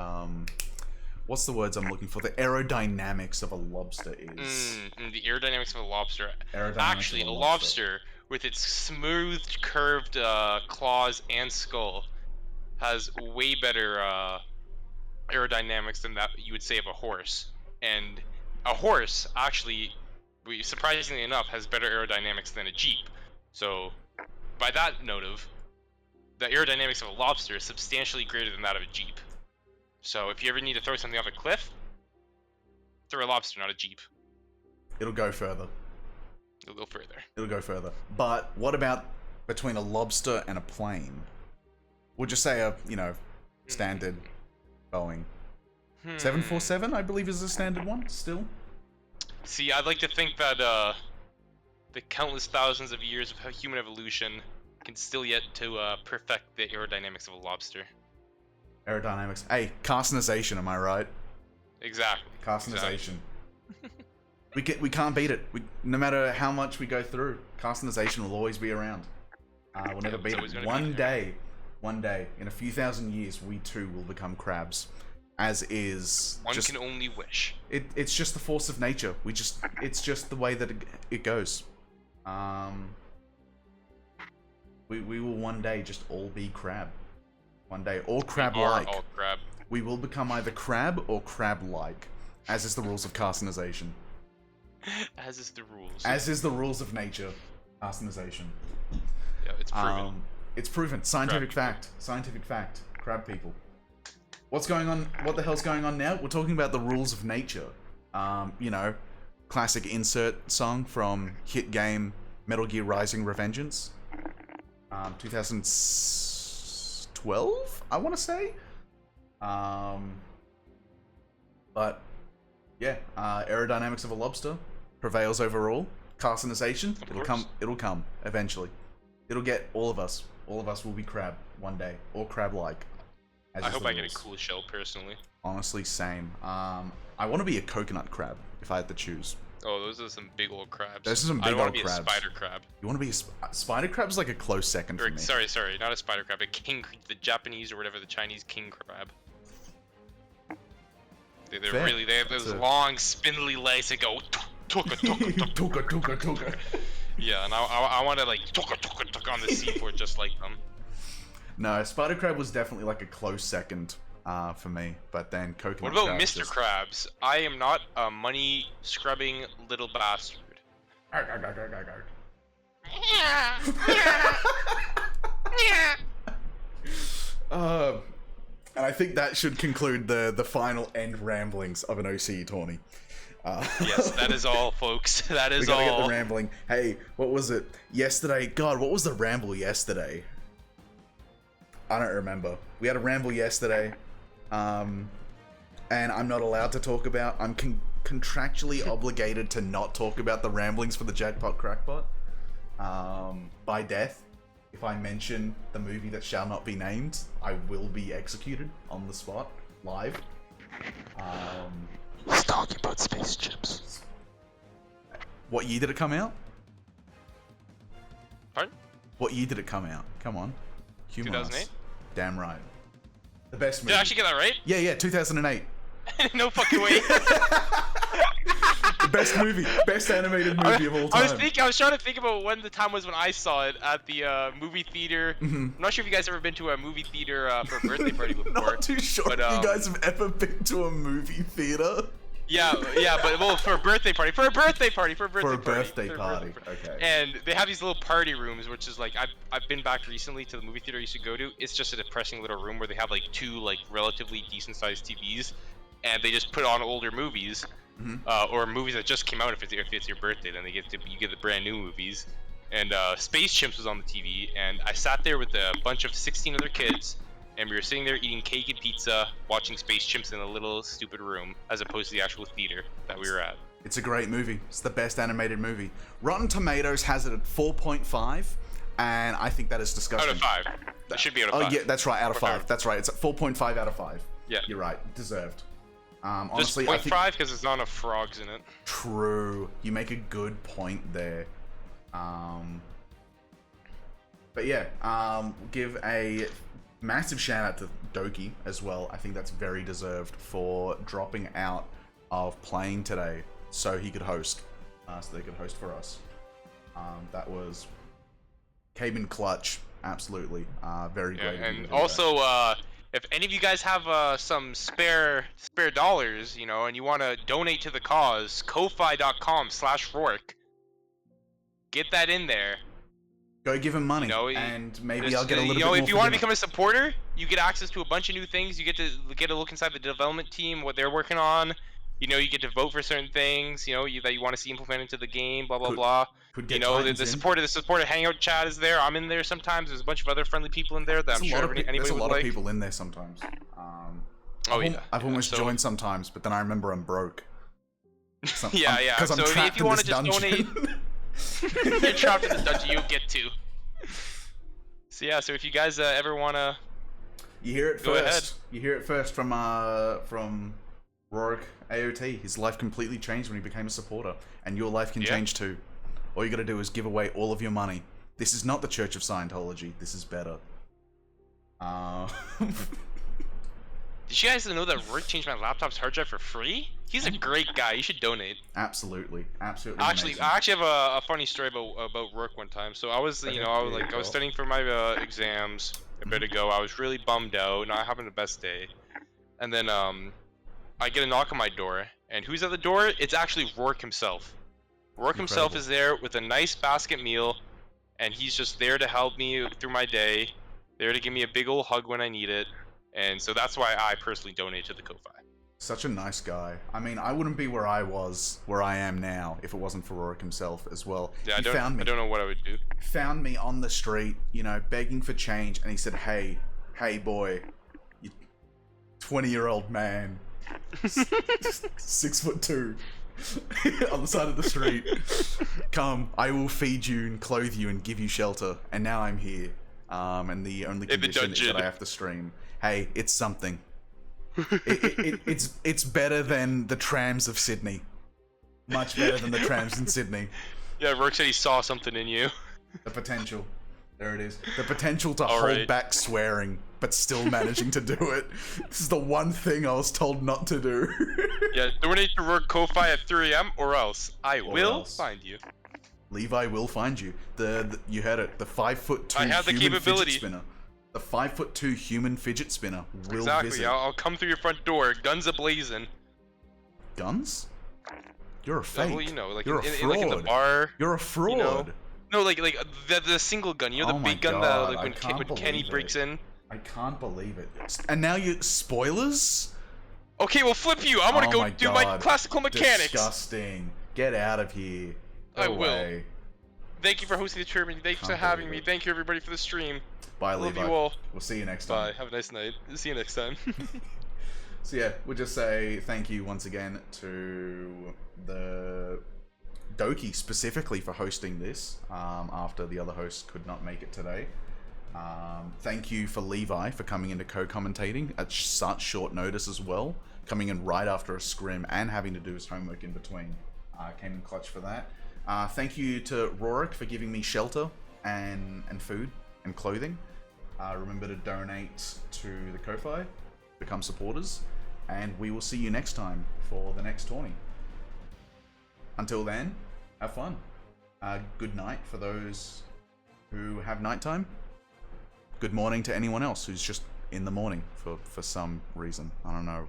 what's the words I'm looking for? The aerodynamics of a lobster is. The aerodynamics of a lobster. Actually, a lobster with its smooth, curved claws and skull has way better aerodynamics than that you would say of a horse. And a horse, actually, surprisingly enough, has better aerodynamics than a Jeep. So, by that note of, the aerodynamics of a lobster is substantially greater than that of a Jeep. So if you ever need to throw something off a cliff, throw a lobster, not a Jeep. It'll go further. It'll go further. It'll go further. But what about between a lobster and a plane? We'll just say a, standard Boeing. 747, I believe, is a standard one, still. See, I'd like to think that the countless thousands of years of human evolution can still yet to perfect the aerodynamics of a lobster. Aerodynamics. Hey, carcinization, am I right? Exactly. Carcinization. Exactly. We can't beat it. No matter how much we go through, carcinization will always be around. We'll never beat it. One day, in a few thousand years, we too will become crabs. As is. One can only wish. It's just the force of nature. It's just the way that it goes. We will one day just all be crab. One day, or crab-like. All crab. We will become either crab or crab-like, as is the rules of carcinization. As is the rules. As is the rules of nature. Carcinization. Yeah, it's proven. It's proven. Scientific fact. Scientific fact. Crab people. What's going on? What the hell's going on now? We're talking about the rules of nature. Classic insert song from hit game Metal Gear Rising: Revengeance. 2012, I want to say. But yeah, aerodynamics of a lobster prevails overall. Carcinization, it'll come eventually. It'll get all of us. All of us will be crab one day, or crab-like. I hope I get a cool shell personally. Honestly, same. I want to be a coconut crab if I had to choose. Oh, those are some big old crabs. Those are some big old crabs. I want to be a spider crab. You want to be a spider crab's like a close second for me. Sorry, not a spider crab. A king, the Japanese or whatever, the Chinese king crab. They have those long, spindly legs that go tuka. Yeah, and I want to like tuka on the seafloor just like them. No, spider crab was definitely like a close second for me, but then coconut. What about Mr. Krabs? I am not a money scrubbing little bastard. And I think that should conclude the final end ramblings of an OCE tourney. Yes, that is all, folks. That is all. We gotta get the rambling. Hey, what was it yesterday? God, what was the ramble yesterday? I don't remember. We had a ramble yesterday, and I'm not allowed to talk about. I'm contractually obligated to not talk about the ramblings for the Jackpot Crackpot by death. If I mention the movie that shall not be named, I will be executed on the spot, live. He's talking about space chips. What year did it come out? Pardon? What year did it come out? Come on. 2008? Damn right. The best movie. Did I actually get that right? Yeah, 2008. No fucking way. best movie, best animated movie of all time. I was trying to think about when the time was when I saw it at the movie theater. I'm not sure if you guys ever been to a movie theater for a birthday party before. Not too sure if you guys have ever been to a movie theater. Yeah, but well, for a birthday party. Okay. And they have these little party rooms, which is like I've been back recently to the movie theater I used to go to. It's just a depressing little room where they have like two like relatively decent sized TVs, and they just put on older movies, or movies that just came out. If it's your birthday, then you get the brand new movies. And Space Chimps was on the TV, and I sat there with a bunch of 16 other kids. And we were sitting there eating cake and pizza, watching Space Chimps in a little stupid room, as opposed to the actual theater that we were at. It's a great movie. It's the best animated movie. Rotten Tomatoes has it at 4.5, and I think that is disgusting. Out of 5. That should be out of 5. Oh yeah, that's right, out of 5. That's right. It's at 4.5 out of 5. Yeah. You're right. Deserved. Honestly, just 0.5 because there's not enough frogs in it. True. You make a good point there. But yeah, give a massive shout out to Doki as well. I think that's very deserved for dropping out of playing today so he could host, so they could host for us. That was came in clutch, absolutely. Very great. And also, if any of you guys have some spare dollars, you know, and you want to donate to the cause, ko-fi.com/Rourke. Get that in there. Go give him money, and maybe I'll get a little bit more. If you want to become a supporter, you get access to a bunch of new things. You get to look inside the development team, what they're working on. You know, you get to vote for certain things. You know, that you want to see implemented into the game. Blah blah blah. You know, the supporter hangout chat is there. I'm in there sometimes. There's a bunch of other friendly people in there that I'm sure anybody would like. There's a lot of people in there sometimes. I've almost joined sometimes, but then I remember I'm broke. Yeah. So if you want to just donate. You're trapped in this dungeon, you'll get to. So yeah, so if you guys ever wanna, you hear it first. Ahead. You hear it first from Rourke AOT. His life completely changed when he became a supporter, and your life can change too. All you gotta do is give away all of your money. This is not the Church of Scientology. This is better. Did you guys know that Rourke changed my laptop's hard drive for free? He's a great guy. You should donate. Absolutely. Actually, I actually have a funny story about Rourke one time. So I was, I was studying for my exams a bit ago. I was really bummed out, not having the best day. And then I get a knock on my door, and who's at the door? It's actually Rourke himself. Rourke himself is there with a nice basket meal, and he's just there to help me through my day, there to give me a big old hug when I need it. And so that's why I personally donate to the Ko-Fi. Such a nice guy. I mean, I wouldn't be where I am now, if it wasn't for Rourke himself as well. Yeah, I don't know what I would do. Found me on the street, begging for change, and he said, hey boy, you 20-year-old man, 6'2", on the side of the street. Come, I will feed you and clothe you and give you shelter. And now I'm here. And the only condition is that I have to stream. Hey, it's something. It's better than the trams of Sydney. Much better than the trams in Sydney. Yeah, Rourke said he saw something in you. The potential. There it is. The potential to hold back swearing, but still managing to do it. This is the one thing I was told not to do. Yeah, donate to Rourke Ko-Fi at 3 a.m. or else I will find you. Levi will find you. You heard it. The 5'2" I have the human capability. Fidget spinner. The 5'2" human fidget spinner will exactly. visit. I'll come through your front door, guns a-blazing. Guns? You're a fake. Well, you're a fraud. In the bar. You're a fraud. No, like the single gun. The big gun that when Kenny breaks in. I can't believe it. And now you spoilers? Okay, well flip you. I'm gonna go do my classical mechanics. Disgusting. Get out of here. I will. Thank you for hosting the tournament. Thank you for having me. Thank you everybody for the stream. Bye, Levi. Love you all. We'll see you next time. Bye. Have a nice night. See you next time. So yeah, we'll just say thank you once again to the Doki specifically for hosting this after the other hosts could not make it today. Thank you for Levi for coming into co-commentating at such short notice as well, coming in right after a scrim and having to do his homework in between. Came in clutch for that. Thank you to Rourke for giving me shelter and food and clothing. Remember to donate to the Ko-Fi, become supporters, and we will see you next time for the next tourney. until then, have fun. Good night for those who have nighttime. Good morning to anyone else who's just in the morning for some reason. I don't know.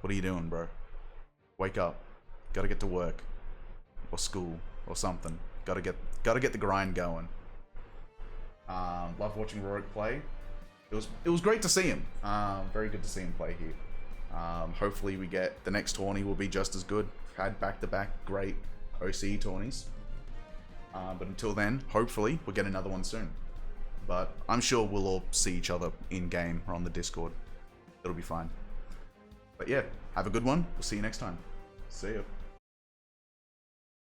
What are you doing, bro? Wake up. Gotta get to work. Or school. Or something. Gotta get the grind going. Love watching RAoT play. It was great to see him. Very good to see him play here. Hopefully we get the next tourney will be just as good. Had back-to-back great OCE tourneys. But until then, hopefully we'll get another one soon. But I'm sure we'll all see each other in-game or on the Discord. It'll be fine. But yeah, have a good one. We'll see you next time. See ya.